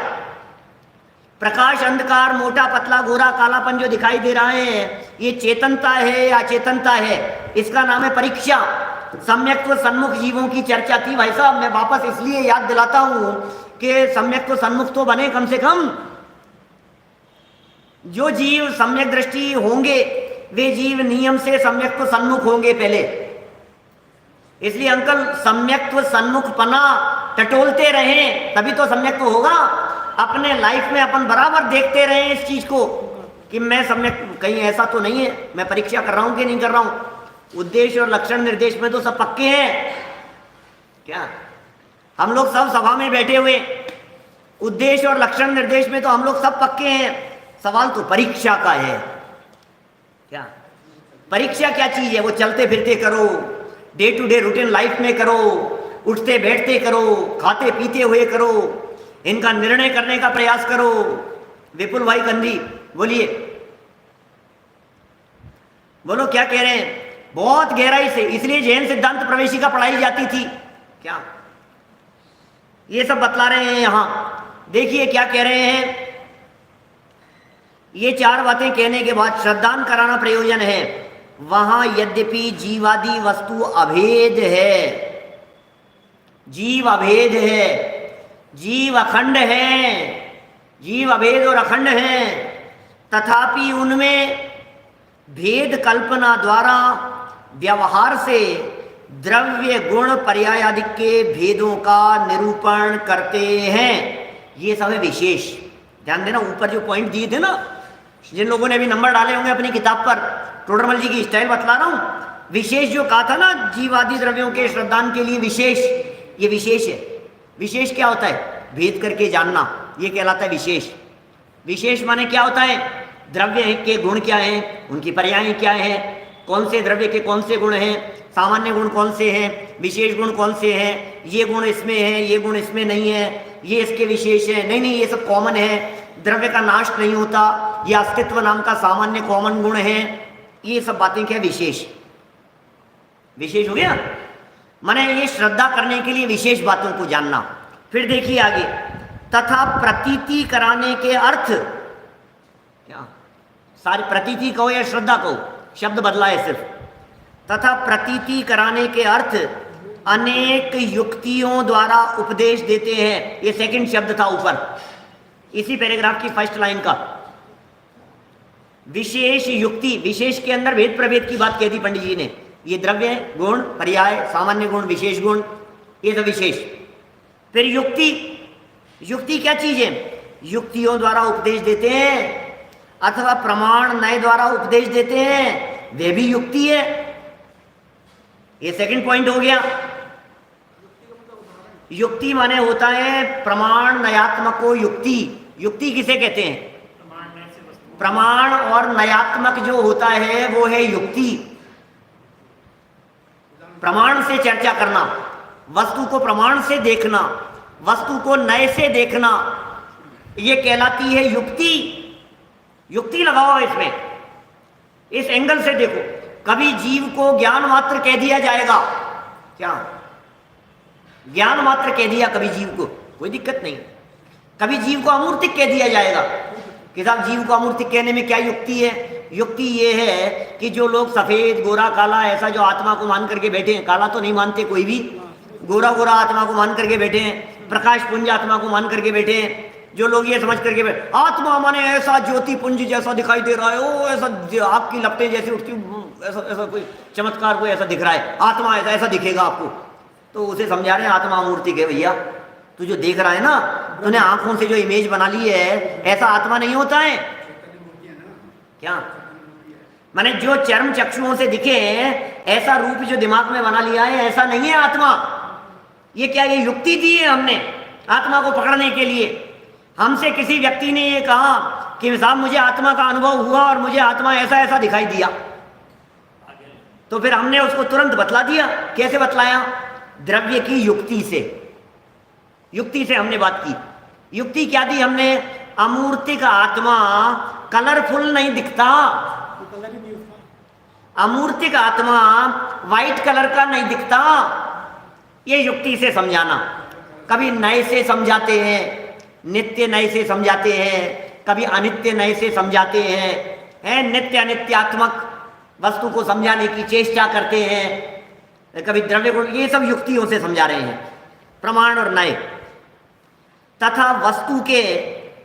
प्रकाश, अंधकार, मोटा पतला, गोरा कालापन जो दिखाई दे रहा है ये चेतनता है या अचेतनता है, इसका नाम है परीक्षा। सम्यक्त्व सन्मुख जीवों की चर्चा थी भाई साहब, मैं वापस इसलिए याद दिलाता हूं कि सम्यक्त्व सन्मुख तो बने कम से कम। जो जीव सम्यक दृष्टि होंगे वे जीव नियम से सम्यक्त्व सन्मुख होंगे पहले। इसलिए अंकल सम्यक्त्व सन्मुख पना टटोलते रहें तभी तो सम्यक्त्व होगा। अपने लाइफ में अपन बराबर देखते रहें इस चीज को कि मैं सम्यक, कहीं ऐसा तो नहीं है मैं परीक्षा कर रहा हूं कि नहीं कर रहा हूं। उद्देश्य और लक्षण निर्देश में तो सब पक्के हैं। क्या हम लोग सब सभा में बैठे हुए, उद्देश्य और लक्षण निर्देश में तो हम लोग सब पक्के हैं। सवाल तो परीक्षा का है। क्या परीक्षा क्या चीज है? वो चलते फिरते करो, day to day routine life में करो, उठते बैठते करो, खाते पीते हुए करो, इनका निर्णय करने का प्रयास करो। विपुल भाई गंधी बोलिए, बोलो क्या कह रहे हैं? बहुत गहराई से, इसलिए जैन सिद्धांत प्रवेशिका पढ़ाई जाती थी। क्या ये सब बतला रहे हैं यहां, देखिए क्या कह रहे हैं। ये 4 बातें कहने के बाद श्रद्धान कराना प्रयोजन है। वहां यद्यपि जीवादि वस्तु अभेद है, जीव अभेद है, जीव अखंड है, जीव अभेद और अखंड है, तथापि उनमें भेद कल्पना द्वारा व्यवहार से द्रव्य गुण पर्याय आदि के भेदों का निरूपण करते हैं। ये सब है विशेष। ध्यान देना, ऊपर जो पॉइंट दिए थे ना, जिन लोगों ने अभी नंबर डाले होंगे अपनी किताब पर, टोडरमल जी की स्टाइल बतला रहा हूं। विशेष जो कहा था ना, जीवादि द्रव्यों के श्रद्धान के लिए विशेष, ये विशेष है। विशेष क्या होता है? भेद करके जानना, ये कहलाता है विशेष। विशेष माने क्या होता है? द्रव्य के गुण क्या हैं, उनकी पर्याय क्या हैं, कौन से द्रव्य के कौन से गुण हैं, सामान्य गुण कौन से हैं, विशेष गुण कौन से हैं, ये गुण इसमें है, ये गुण इसमें नहीं है, ये इसके विशेष है, नहीं नहीं ये सब कॉमन है, द्रव्य का नाश नहीं होता, ये अस्तित्व नाम का सामान्य कॉमन गुण है। ये सब बातें क्या? विशेष। विशेष हो गया, माने ये श्रद्धा करने के लिए विशेष बातों को जानना। फिर देखिए आगे, तथा प्रतीति कराने के अर्थ, क्या सारी प्रतीति कहो या श्रद्धा कहो, शब्द बदला है सिर्फ। तथा प्रतीति कराने के अर्थ अनेक युक्तियों द्वारा उपदेश देते हैं। ये सेकंड शब्द था ऊपर इसी पैराग्राफ की फर्स्ट लाइन का। विशेष युक्ति, विशेष के अंदर भेद प्रभेद की बात कह दी पंडित जी ने। ये द्रव्य गुण पर्याय, सामान्य गुण, विशेष गुण, ये तो विशेष। फिर युक्ति, युक्ति क्या चीज है? युक्तियों द्वारा उपदेश देते हैं अथवा प्रमाण नए द्वारा उपदेश देते हैं, वे भी युक्ति है। ये सेकंड पॉइंट हो गया। युक्ति माने होता है प्रमाण नयात्मको युक्ति। युक्ति किसे कहते हैं? प्रमाण और नयात्मक जो होता है वो है युक्ति। प्रमाण से चर्चा करना, वस्तु को प्रमाण से देखना, वस्तु को नए से देखना, ये कहलाती है युक्ति। युक्ति लगाओ इसमें, इस एंगल से देखो। कभी जीव को ज्ञान मात्र कह दिया जाएगा, क्या ज्ञान मात्र कह दिया कभी जीव को, कोई दिक्कत नहीं। कभी जीव को अमूर्तिक कह दिया जाएगा कि साहब जीव को अमूर्तिक कहने में क्या युक्ति है? युक्ति ये है कि जो लोग सफेद गोरा काला ऐसा जो आत्मा को मान करके बैठे हैं, काला तो नहीं मानते कोई भी, गोरा गोरा आत्मा को मान करके बैठे हैं, प्रकाश पुंज आत्मा को मान करके बैठे हैं, जो लोग ये समझ करके बैठे आत्मा माने ऐसा ज्योति पुंज जैसा दिखाई दे रहा है, ओ ऐसा आग की लपटें जैसी उठती, ऐसा ऐसा कोई चमत्कार कोई ऐसा दिख रहा है, आत्मा ऐसा ऐसा दिखेगा आपको, तो उसे समझा रहे हैं आत्मा अमूर्तिक है। भैया तू जो देख रहा है ना, तूने आंखों से जो इमेज बना ली है, ऐसा आत्मा नहीं होता है क्या? माने जो चर्म चक्षुओं से दिखे ऐसा रूप जो दिमाग में बना लिया है, ऐसा नहीं है आत्मा। ये क्या, ये युक्ति दी है हमने आत्मा को पकड़ने के लिए। हमसे किसी व्यक्ति ने ये कहा कि साहब मुझे आत्मा का अनुभव हुआ और मुझे आत्मा ऐसा ऐसा दिखाई दिया, तो फिर हमने उसको तुरंत बतला दिया। कैसे बतलाया? द्रव्य की युक्ति से। युक्ति से हमने बात की। युक्ति क्या दी हमने? अमूर्तिक आत्मा कलरफुल नहीं दिखता, अमूर्तिक आत्मा वाइट कलर का नहीं दिखता, ये युक्ति से समझाना। कभी नए से समझाते हैं, नित्य नए से समझाते हैं, कभी अनित्य नए से समझाते हैं, नित्य अनित्यात्मक वस्तु को समझाने की चेष्टा करते हैं, कभी द्रव्य को, ये सब युक्तियों से समझा रहे हैं, प्रमाण और नए। तथा वस्तु के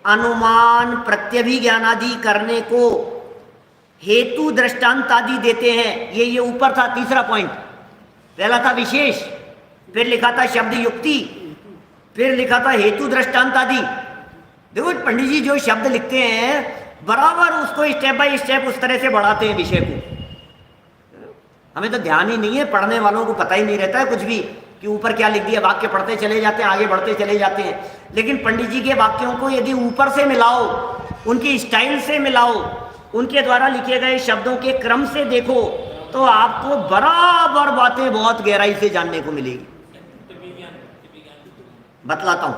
अनुमान प्रत्यभिज्ञान आदि करने को हेतु दृष्टांत आदि देते हैं। ये ऊपर था तीसरा पॉइंट। पहला था विशेष, फिर लिखा था शब्द युक्ति, फिर लिखा था हेतु दृष्टांत आदि। देखो पंडित जी जो शब्द लिखते हैं बराबर उसको स्टेप बाय स्टेप उस तरह से बढ़ाते हैं विषय को। हमें तो ध्यान ही नहीं है, पढ़ने वालों को पता ही नहीं रहता है कुछ भी कि ऊपर क्या लिख दिया, वाक्य पढ़ते चले जाते हैं, आगे बढ़ते चले जाते हैं। लेकिन पंडित जी के वाक्यों को यदि ऊपर से मिलाओ, उनकी स्टाइल से मिलाओ, उनके द्वारा लिखे गए शब्दों के क्रम से देखो, तो आपको बराबर बातें बहुत गहराई से जानने को मिलेगी। बतलाता हूं,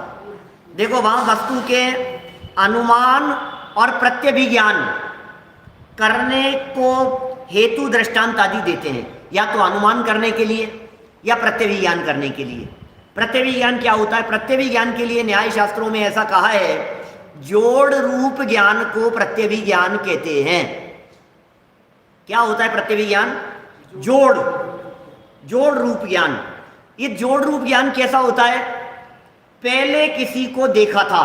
देखो वहां वस्तु के अनुमान और प्रत्यभिज्ञान करने को हेतु दृष्टांत आदि देते हैं, या तो अनुमान करने के लिए या प्रत्यभिज्ञान करने के लिए। प्रत्यभिज्ञान क्या होता है? प्रत्यभिज्ञान के लिए न्याय शास्त्रों में ऐसा कहा है, जोड़ रूप ज्ञान को प्रत्यभिज्ञान कहते हैं। क्या होता है प्रत्यभिज्ञान? जोड़ रूप ज्ञान। ये जोड़ रूप ज्ञान कैसा होता है? पहले किसी को देखा था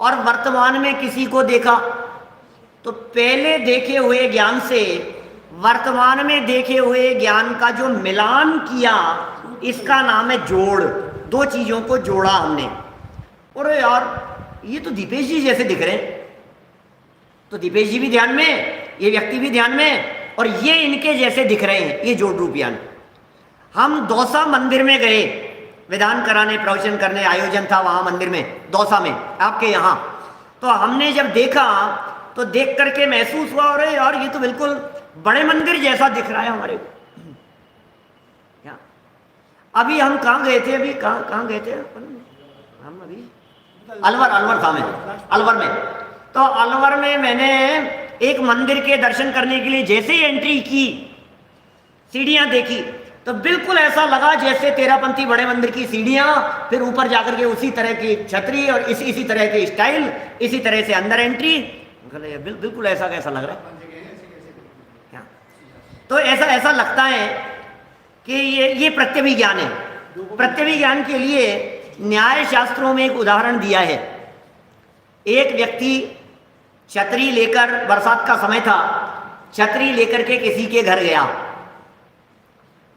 और वर्तमान में किसी को देखा, तो पहले देखे हुए ज्ञान से वर्तमान में देखे हुए ज्ञान का जो मिलान किया, इसका नाम है जोड़। दो चीजों को जोड़ा हमने। और यार ये तो दीपेश जी जैसे दिख रहे हैं, तो दीपेश जी भी ध्यान में, ये व्यक्ति भी ध्यान में, और ये इनके जैसे दिख रहे हैं, ये जोड़ रूप ज्ञान। हम दौसा मंदिर में गए, विधान कराने, प्रवचन करने आयोजन था वहां मंदिर में, दौसा में आपके यहाँ। तो हमने जब देखा तो देख करके महसूस हुआ, अरे यार ये तो बिल्कुल बड़े मंदिर जैसा दिख रहा है हमारे को। अभी हम कहाँ गए थे? अभी कहाँ गए थे हम? अभी अलवर था मैं, अलवर में। तो अलवर में मैंने एक मंदिर के दर्शन करने के लिए जैसे ही एंट्री की, सीढ़ियां देखी, तो बिल्कुल ऐसा लगा जैसे तेरापंथी बड़े मंदिर की सीढ़ियां, फिर ऊपर जाकर के उसी तरह की छतरी और इसी तरह की स्टाइल, इसी तरह से अंदर एंट्री। बिल्कुल ऐसा कैसा लग रहा है क्या? तो ऐसा लगता है कि ये प्रत्यभिज्ञान है। प्रत्यभिज्ञान के लिए न्याय शास्त्रों में एक उदाहरण दिया है। एक व्यक्ति छतरी लेकर, बरसात का समय था, छतरी लेकर के किसी के घर गया।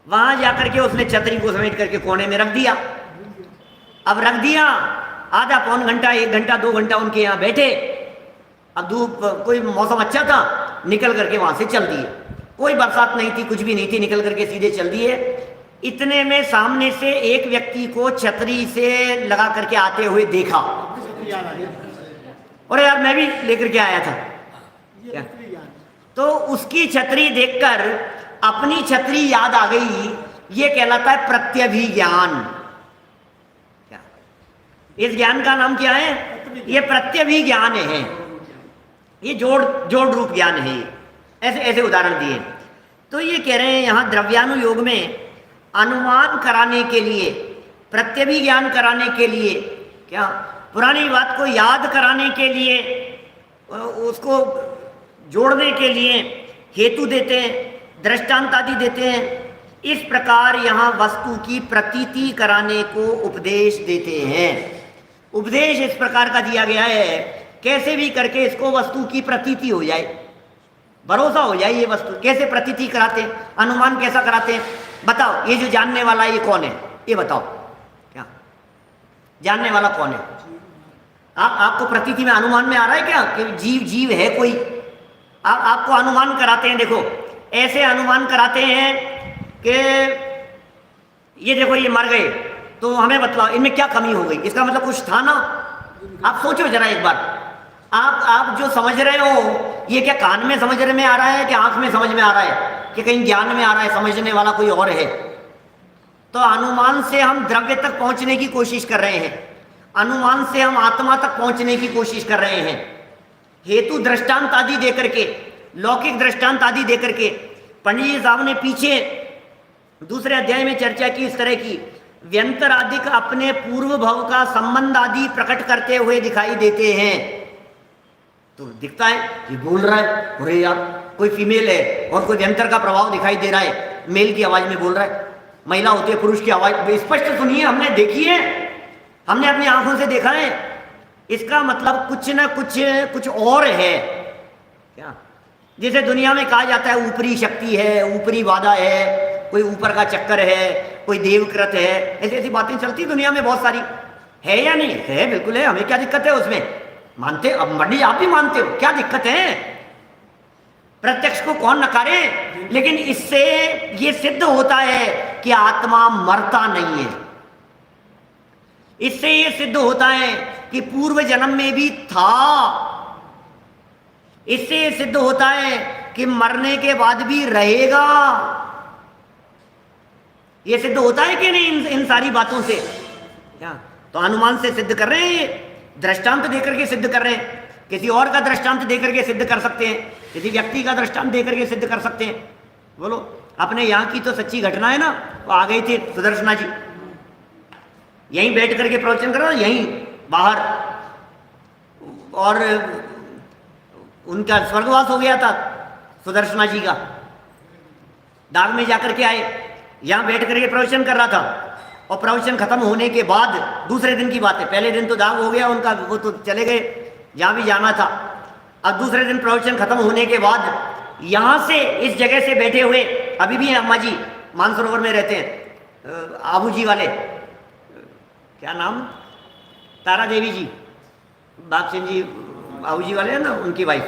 वहां जाकर के उसने छतरी को समेट करके कोने में रख दिया। अब रख दिया, आधा पौन घंटा, 1 घंटा, 2 घंटा उनके यहाँ बैठे। अब धूप, कोई मौसम अच्छा था, निकल करके वहां से चल दिए। कोई बरसात नहीं थी, कुछ भी नहीं थी, निकल करके सीधे चल दिए। इतने में सामने से एक व्यक्ति को छतरी से लगा करके आते हुए देखा। और यार मैं भी लेकर के आया था क्या? तो उसकी छतरी देखकर अपनी छतरी याद आ गई। ये कहलाता है प्रत्यभिज्ञान। क्या इस ज्ञान का नाम क्या है? ये प्रत्यभिज्ञान है। ये जोड़ रूप ज्ञान है। ऐसे ऐसे उदाहरण दिए। तो ये कह रहे हैं यहाँ द्रव्यानुयोग में अनुमान कराने के लिए, प्रत्यभिज्ञान कराने के लिए, क्या पुरानी बात को याद कराने के लिए, उसको जोड़ने के लिए हेतु देते हैं, दृष्टांत आदि देते हैं। इस प्रकार यहाँ वस्तु की प्रतीति कराने को उपदेश देते हैं। उपदेश इस प्रकार का दिया गया है, कैसे भी करके इसको वस्तु की प्रतीति हो जाए, भरोसा हो जाए। ये वस्तु कैसे प्रतीति कराते हैं, अनुमान कैसा कराते हैं? बताओ, ये जो जानने वाला है ये कौन है? ये बताओ, क्या जानने वाला कौन है? आपको प्रतीति में, अनुमान में आ रहा है क्या कि जीव है कोई? आपको अनुमान कराते हैं। देखो ऐसे अनुमान कराते हैं कि ये देखो ये मर गए, तो हमें बतलाओ इनमें क्या कमी हो गई। इसका मतलब कुछ था ना। आप सोचो जरा एक बार, आप जो समझ रहे हो ये क्या कान में समझने में आ रहा है कि आंख में समझ में आ रहा है कि कहीं ज्ञान में आ रहा है? समझने वाला कोई और है। तो अनुमान से हम द्रव्य तक पहुंचने की कोशिश कर रहे हैं, अनुमान से हम आत्मा तक पहुंचने की कोशिश कर रहे हैं। हेतु दृष्टांत आदि देकर के, लौकिक दृष्टांत आदि देकर के। पंडित जी साहब ने पीछे दूसरे अध्याय में चर्चा की इस तरह की, व्यंतरादिक अपने पूर्व भव का संबंध आदि प्रकट करते हुए दिखाई देते हैं। तो दिखता है ये बोल रहा है, अरे यार कोई फीमेल है और कोई व्यंतर का प्रभाव दिखाई दे रहा है, मेल की आवाज में बोल रहा है। महिला होती है, पुरुष की आवाज स्पष्ट सुनिए, हमने देखी है, हमने अपनी आंखों से देखा है। इसका मतलब कुछ ना कुछ और है। क्या जैसे दुनिया में कहा जाता है ऊपरी शक्ति है, ऊपरी वादा है, कोई ऊपर का चक्कर है, कोई देवकृत है, ऐसी ऐसी बातें चलती दुनिया में बहुत सारी। है या नहीं है? बिल्कुल है। हमें क्या दिक्कत है उसमें? मानते, अब मंडी आप भी मानते हो, क्या दिक्कत है? प्रत्यक्ष को कौन नकारे? लेकिन इससे ये सिद्ध होता है कि आत्मा मरता नहीं है। इससे ये सिद्ध होता है कि पूर्व जन्म में भी था। इससे ये सिद्ध होता है कि मरने के बाद भी रहेगा। ये सिद्ध होता है कि नहीं इन सारी बातों से? क्या तो अनुमान से सिद्ध कर रहे हैं, ये दृष्टांत देकर के सिद्ध कर रहे हैं। किसी और का दृष्टांत देकर के सिद्ध कर सकते हैं, किसी व्यक्ति का दृष्टांत देकर के सिद्ध कर सकते हैं। बोलो, अपने यहाँ की तो सच्ची घटना है ना। वो आ गए थे सुदर्शना जी, यहीं बैठ करके प्रवचन कर रहा, यहीं बाहर, और उनका स्वर्गवास हो गया था सुदर्शना जी का। दाग में जाकर के आए, यहाँ बैठ करके प्रवचन कर रहा था, और प्रवचन खत्म होने के बाद दूसरे दिन की बात है, पहले दिन तो दाग हो गया उनका, वो तो चले गए जहाँ भी जाना था। अब दूसरे दिन प्रवचन खत्म होने के बाद यहाँ से, इस जगह से बैठे हुए, अभी भी हैं अम्मा जी, मानसरोवर में रहते हैं, आबू जी वाले, क्या नाम, तारा देवी जी, बाग सिंह जी आबू जी वाले हैं ना, उनकी वाइफ।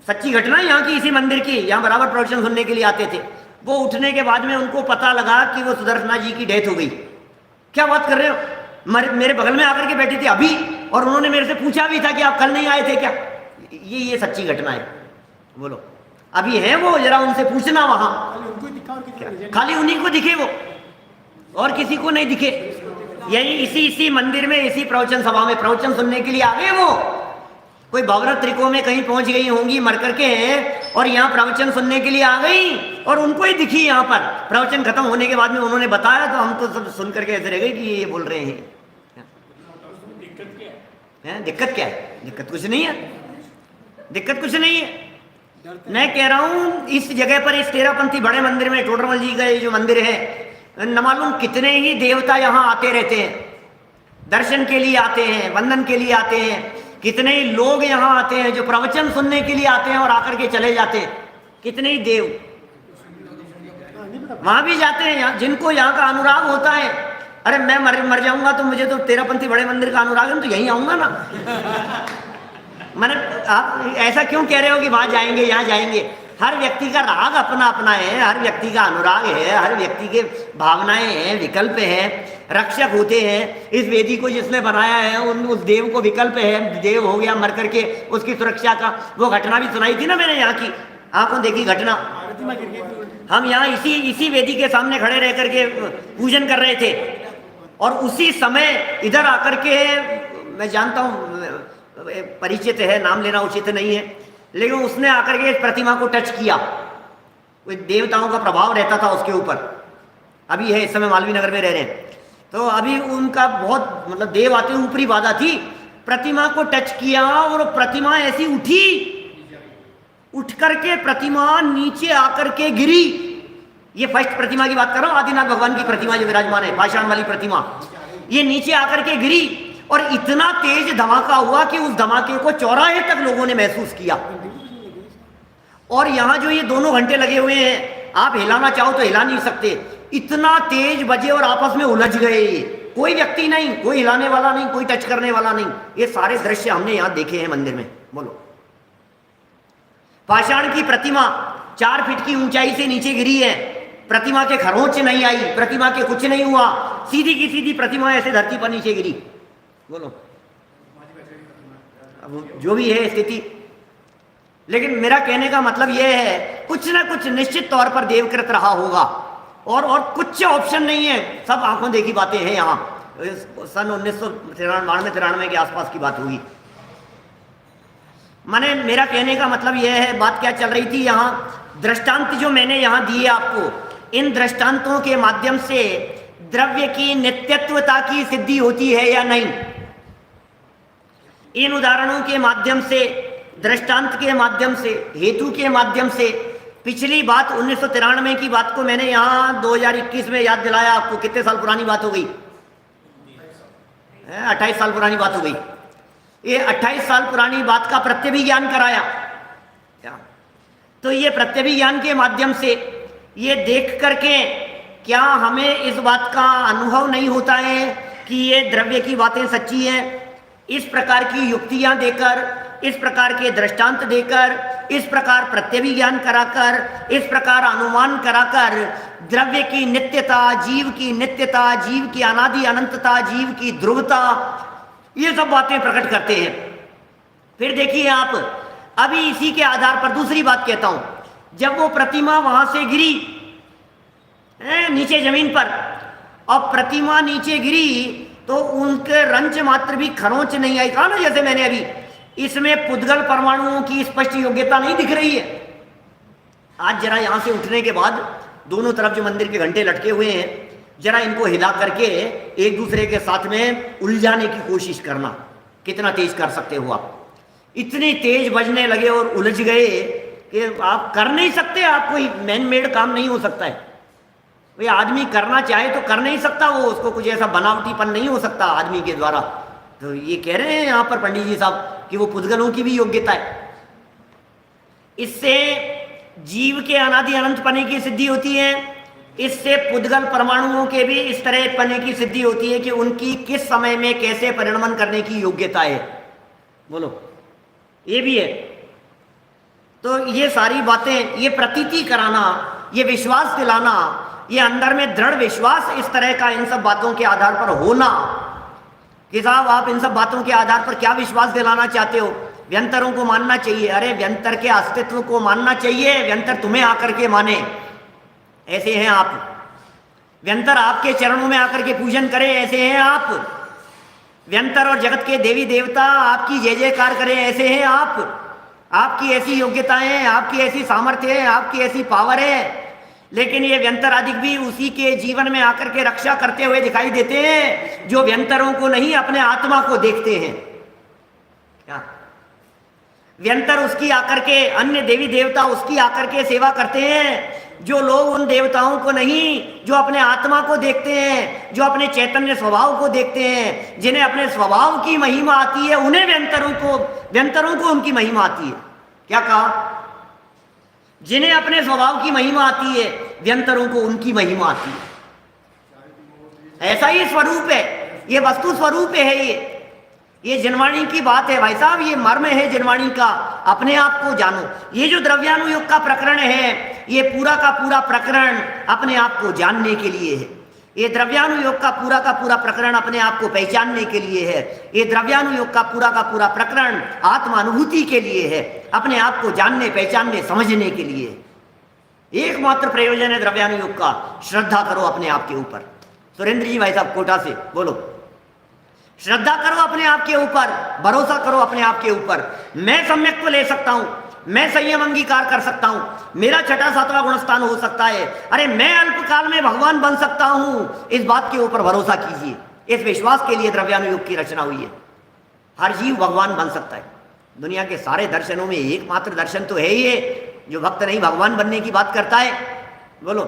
सच्ची घटना है यहाँ की, इसी मंदिर की। यहाँ बराबर प्रवचन सुनने के लिए आते थे। वो उठने के बाद में उनको पता लगा कि वो सुदर्शना जी की डेथ हो गई। क्या बात कर रहे हो? मेरे बगल में आकर के बैठी थी अभी, और उन्होंने मेरे से पूछा भी था कि आप कल नहीं आए थे क्या? ये सच्ची घटना है। बोलो, अभी है वो, जरा उनसे पूछना वहां। खाली उन्हीं को दिखे वो, और किसी को नहीं दिखे। यही इसी मंदिर में, इसी प्रवचन सभा में प्रवचन सुनने के लिए आ गए वो। कोई बावरा त्रिकों में कहीं पहुंच गई होंगी मर करके, और यहाँ प्रवचन सुनने के लिए आ गई, और उनको ही दिखी यहाँ पर। प्रवचन खत्म होने के बाद में उन्होंने बताया, तो हम तो सब सुन करके ऐसे रह गए कि ये बोल रहे हैं। दिक्कत क्या है? दिक्कत कुछ नहीं है, दिक्कत कुछ नहीं है। मैं कह रहा हूँ इस जगह पर, इस तेरापंथी बड़े मंदिर में, टोडरमल जी का ये जो मंदिर है, न मालूम कितने ही देवता यहाँ आते रहते हैं, दर्शन के लिए आते हैं, वंदन के लिए आते हैं। कितने ही लोग यहाँ आते हैं जो प्रवचन सुनने के लिए आते हैं और आकर के चले जाते हैं। कितने ही देव वहां भी जाते हैं, जिनको यहाँ का अनुराग होता है। अरे मैं मर जाऊंगा तो मुझे तो तेरापंथी बड़े मंदिर का अनुराग है, तो यहीं आऊंगा ना। मैंने, आप ऐसा क्यों कह रहे हो कि वहां जाएंगे यहाँ जाएंगे? हर व्यक्ति का राग अपना अपना है, हर व्यक्ति का अनुराग है, हर व्यक्ति के भावनाएं हैं, विकल्प हैं, रक्षक होते हैं। इस वेदी को जिसने बनाया है उस देव को विकल्प है, देव हो गया मर करके, उसकी सुरक्षा का वो घटना भी सुनाई थी ना मैंने, यहाँ की आंखों देखी घटना। हम यहाँ इसी वेदी के सामने खड़े रह करके पूजन कर रहे थे और उसी समय इधर आकर के, मैं जानता हूँ परिचित है, नाम लेना उचित नहीं है, लेकिन उसने आकर के इस प्रतिमा को टच किया। कोई देवताओं का प्रभाव रहता था उसके ऊपर, अभी है, इस समय मालवीय नगर में रह रहे हैं, तो अभी उनका बहुत मतलब देव आते ऊपरी बाधा थी, प्रतिमा को टच किया और प्रतिमा ऐसी उठी, उठ करके प्रतिमा नीचे आकर के गिरी। ये फर्स्ट प्रतिमा की बात कर रहा हूं, आदिनाथ भगवान की प्रतिमा जो विराजमान है, पाषाण वाली प्रतिमा, ये नीचे आकर के गिरी और इतना तेज धमाका हुआ कि उस धमाके को चौराहे तक लोगों ने महसूस किया। और यहां जो ये दोनों घंटे लगे हुए हैं, आप हिलाना चाहो तो हिला नहीं सकते, इतना तेज बजे और आपस में उलझ गए। कोई व्यक्ति नहीं, कोई हिलाने वाला नहीं, कोई टच करने वाला नहीं। ये सारे दृश्य हमने यहां देखे हैं मंदिर में। बोलो, पाषाण की प्रतिमा 4 फीट की ऊंचाई से नीचे गिरी है, प्रतिमा के खरोंच नहीं आई, प्रतिमा के कुछ नहीं हुआ, सीधी की सीधी प्रतिमा ऐसे धरती पर नीचे गिरी। बोलो, अब जो भी है स्थिति, लेकिन मेरा कहने का मतलब यह है कुछ ना कुछ निश्चित तौर पर देवकृत रहा होगा और कुछ ऑप्शन नहीं है, सब आंखों देखी बातें हैं। यहाँ सन 1993 के आसपास की बात होगी। माने मेरा कहने का मतलब यह है, बात क्या चल रही थी, यहाँ दृष्टांत जो मैंने यहाँ दिए आपको, इन दृष्टांतों के माध्यम से द्रव्य की नित्यत्वता की सिद्धि होती है या नहीं। इन उदाहरणों के माध्यम से, दृष्टांत के माध्यम से, हेतु के माध्यम से, पिछली बात 1993 की बात को मैंने यहाँ 2021 में याद दिलाया आपको। कितने साल पुरानी बात हो गई? 28 साल पुरानी बात हो गई। ये 28 साल पुरानी बात का प्रत्यभिज्ञान कराया। तो ये प्रत्यभिज्ञान के माध्यम से ये देख करके क्या हमें इस बात का अनुभव नहीं होता है कि ये द्रव्य की बातें सच्ची हैं? इस प्रकार की युक्तियां देकर, इस प्रकार के दृष्टांत देकर, इस प्रकार प्रत्यभिज्ञान कराकर, इस प्रकार अनुमान कराकर द्रव्य की नित्यता, जीव की नित्यता, जीव की अनादि अनंतता, जीव की ध्रुवता, ये सब बातें प्रकट करते हैं। फिर देखिए आप, अभी इसी के आधार पर दूसरी बात कहता हूं। जब वो प्रतिमा वहां से गिरी नीचे जमीन पर, और प्रतिमा नीचे गिरी तो उनके रंच मात्र भी खरोंच नहीं आई। कहा ना जैसे मैंने अभी, इसमें पुद्गल परमाणुओं की स्पष्ट योग्यता नहीं दिख रही है। आज जरा यहां से उठने के बाद दोनों तरफ जो मंदिर के घंटे लटके हुए हैं, जरा इनको हिला करके एक दूसरे के साथ में उलझाने की कोशिश करना, कितना तेज कर सकते हो आप। इतने तेज बजने लगे और उलझ गए कि आप कर नहीं सकते, आप कोई मैन मेड काम नहीं हो सकता है। भाई आदमी करना चाहे तो कर नहीं सकता, वो उसको कुछ ऐसा बनावटीपन नहीं हो सकता आदमी के द्वारा। तो ये कह रहे हैं यहाँ पर पंडित जी साहब कि वो पुद्गलों की भी योग्यता है। इससे जीव के अनादि अनंत पने की सिद्धि होती है, इससे पुद्गल परमाणुओं के भी इस तरह पने की सिद्धि होती है कि उनकी किस समय में कैसे परिणमन करने की योग्यता है। बोलो, ये भी है। तो ये सारी बातें, ये प्रतीति कराना, ये विश्वास दिलाना, ये अंदर में दृढ़ विश्वास इस तरह का इन सब बातों के आधार पर होना कि साहब आप इन सब बातों के आधार पर क्या विश्वास दिलाना चाहते हो? व्यंतरों को मानना चाहिए। अरे व्यंतर के अस्तित्व को मानना चाहिए, व्यंतर तुम्हें आकर के माने। ऐसे हैं आप, व्यंतर आपके चरणों में आकर के पूजन करे, ऐसे हैं आप। व्यंतर और जगत के देवी देवता आपकी जय जयकार करें, ऐसे हैं आप। आपकी ऐसी योग्यताएं, आपकी ऐसी सामर्थ्य है, आपकी ऐसी पावर है। लेकिन ये व्यंतर आदि भी उसी के जीवन में आकर के रक्षा करते हुए दिखाई देते हैं जो व्यंतरों को नहीं, अपने आत्मा को देखते हैं। क्या व्यंतर उसकी आकर के, अन्य देवी देवता उसकी आकर के सेवा करते हैं जो लोग उन देवताओं को नहीं, जो अपने आत्मा को देखते हैं, जो अपने चैतन्य स्वभाव को देखते हैं, जिन्हें अपने स्वभाव की महिमा आती है, उन्हें व्यंतरों को उनकी महिमा आती है। क्या कहा? जिन्हें अपने स्वभाव की महिमा आती है, व्यंतरों को उनकी महिमा आती है। ऐसा ही स्वरूप है, ये वस्तु स्वरूप है। ये जिनवाणी की बात है भाई साहब, ये मर्म है जिनवाणी का, अपने आप को जानो। ये जो द्रव्यानुयोग का प्रकरण है, ये पूरा का पूरा प्रकरण अपने आप को जानने के लिए है। ये द्रव्यानुयोग का पूरा प्रकरण अपने आप को पहचानने के लिए है। ये द्रव्यानुयोग का पूरा प्रकरण आत्मानुभूति के लिए है, अपने आप को जानने, पहचानने, समझने के लिए। एकमात्र प्रयोजन है द्रव्यानुयोग का, श्रद्धा करो अपने आप के ऊपर। सुरेंद्र जी भाई साहब कोटा से बोलो, श्रद्धा करो अपने आप के ऊपर, भरोसा करो अपने आप के ऊपर। मैं सम्यक्त्व ले सकता हूं, मैं संयम अंगीकार कर सकता हूं, मेरा छठा सातवां गुणस्थान हो सकता है, अरे मैं अल्पकाल में भगवान बन सकता हूं, इस बात के ऊपर भरोसा कीजिए। इस विश्वास के लिए द्रव्यानुयोग की रचना हुई है। हर जीव भगवान बन सकता है। दुनिया के सारे दर्शनों में एकमात्र दर्शन तो है ये जो भक्त नहीं भगवान बनने की बात करता है। बोलो,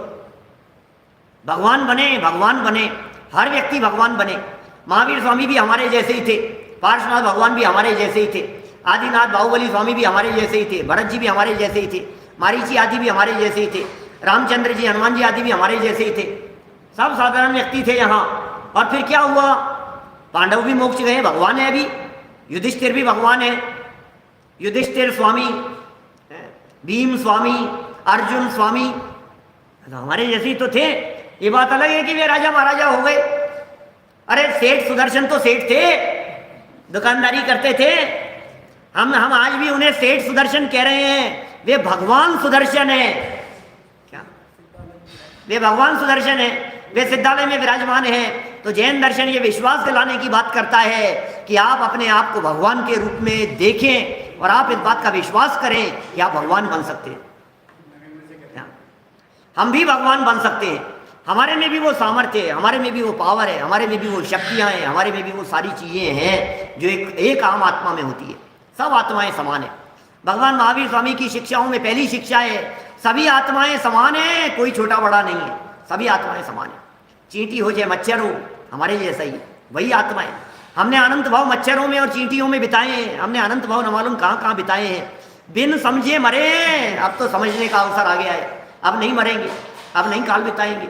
भगवान बने, भगवान बने, हर व्यक्ति भगवान बने। महावीर स्वामी भी हमारे जैसे ही थे, पार्श्वनाथ भगवान भी हमारे जैसे ही थे, आदिनाथ बाहुबली स्वामी भी हमारे जैसे ही थे, भरत जी भी हमारे जैसे ही थे, मारीची आदि भी हमारे जैसे ही थे, रामचंद्र जी, हनुमान जी आदि भी हमारे जैसे ही थे। सब साधारण व्यक्ति थे यहाँ। और फिर क्या हुआ? पांडव भी मोक्ष गए, भगवान है अभी। युधिष्ठिर भी भगवान है, युधिष्ठिर स्वामी, भीम स्वामी, अर्जुन स्वामी, तो हमारे जैसे ही तो थे। ये बात अलग है कि वे राजा महाराजा हो गए। अरे सेठ सुदर्शन तो सेठ थे, दुकानदारी करते थे। हम आज भी उन्हें सेठ सुदर्शन कह रहे हैं। वे भगवान सुदर्शन है। क्या? वे भगवान सुदर्शन है, वे सिद्धालय में विराजमान है। तो जैन दर्शन ये विश्वास दिलाने की बात करता है कि आप अपने आप को भगवान के रूप में देखें और आप इस बात का विश्वास करें कि आप भगवान बन सकते हैं। हम भी भगवान बन सकते हैं। हमारे में भी वो सामर्थ्य है, हमारे में भी वो पावर है, हमारे में भी वो शक्तियां हैं, हमारे में भी वो सारी चीजें हैं जो एक आम आत्मा में होती है। सब आत्माएं समान है। भगवान महावीर स्वामी की शिक्षाओं में पहली शिक्षा है सभी आत्माएं समान है, कोई छोटा बड़ा नहीं है, सभी आत्माएं समान है। चींटी हो चाहे मच्छर हो, हमारे जैसा ही वही आत्माएं। हमने अनंत भाव मच्छरों में और चींटियों में बिताए हैं, हमने अनंत भाव न मालूम कहाँ कहाँ बिताए हैं। बिन समझे मरे, अब तो समझने का अवसर आ गया है। अब नहीं मरेंगे, अब नहीं काल बिताएंगे।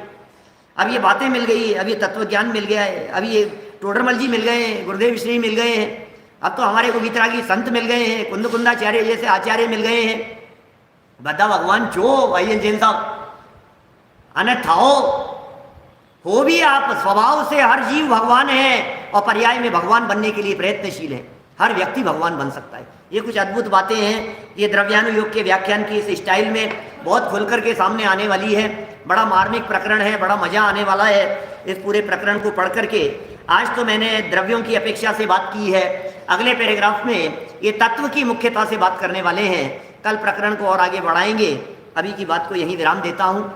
अब ये बातें मिल गई है, अब ये तत्व ज्ञान मिल गया है, अब ये टोडरमल जी मिल गए हैं, गुरुदेव श्री मिल गए हैं, अब तो हमारे को वितरागी संत मिल गए हैं, कुंद कुंदाचार्य जैसे आचार्य मिल गए हैं। बता भगवान चो भाई जैन साहब, अन्यथा हो भी आप स्वभाव से हर जीव भगवान है और पर्याय में भगवान बनने के लिए प्रयत्नशील है। हर व्यक्ति भगवान बन सकता है। ये कुछ अद्भुत बातें हैं। ये द्रव्यानुयोग के व्याख्यान की इस स्टाइल में बहुत खुलकर के सामने आने वाली है। बड़ा मार्मिक प्रकरण है, बड़ा मजा आने वाला है इस पूरे प्रकरण को पढ़ करके। आज तो मैंने द्रव्यों की अपेक्षा से बात की है। अगले पैराग्राफ में ये तत्व की मुख्यता से बात करने वाले हैं। कल प्रकरण को और आगे बढ़ाएंगे। अभी की बात को यहीं विराम देता हूँ।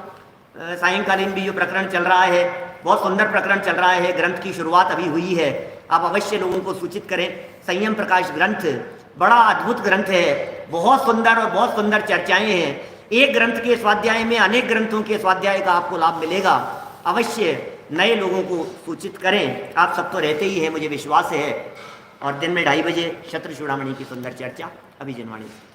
सायंकालीन भी जो प्रकरण चल रहा है, बहुत सुंदर प्रकरण चल रहा है। ग्रंथ की शुरुआत अभी हुई है। आप अवश्य लोगों को सूचित करें। संयम प्रकाश ग्रंथ बड़ा अद्भुत ग्रंथ है, बहुत सुंदर और बहुत सुंदर चर्चाएं हैं। एक ग्रंथ के स्वाध्याय में अनेक ग्रंथों के स्वाध्याय का आपको लाभ मिलेगा। अवश्य नए लोगों को सूचित करें। आप सब तो रहते ही हैं, मुझे विश्वास है। और दिन में 2:30 बजे शत्रु चूड़ामणि की सुंदर चर्चा अभी जनवाणी से।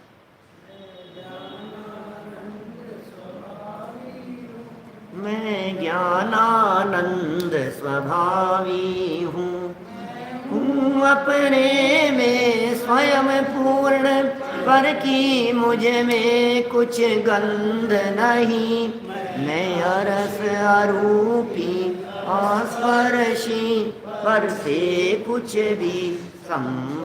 मैं ज्ञानानंद स्वभावी हूँ अपने में स्वयं पूर्ण, पर की मुझ में कुछ गंध नहीं। मैं अरस अरूपी आस्पर्शी, पर से कुछ भी सम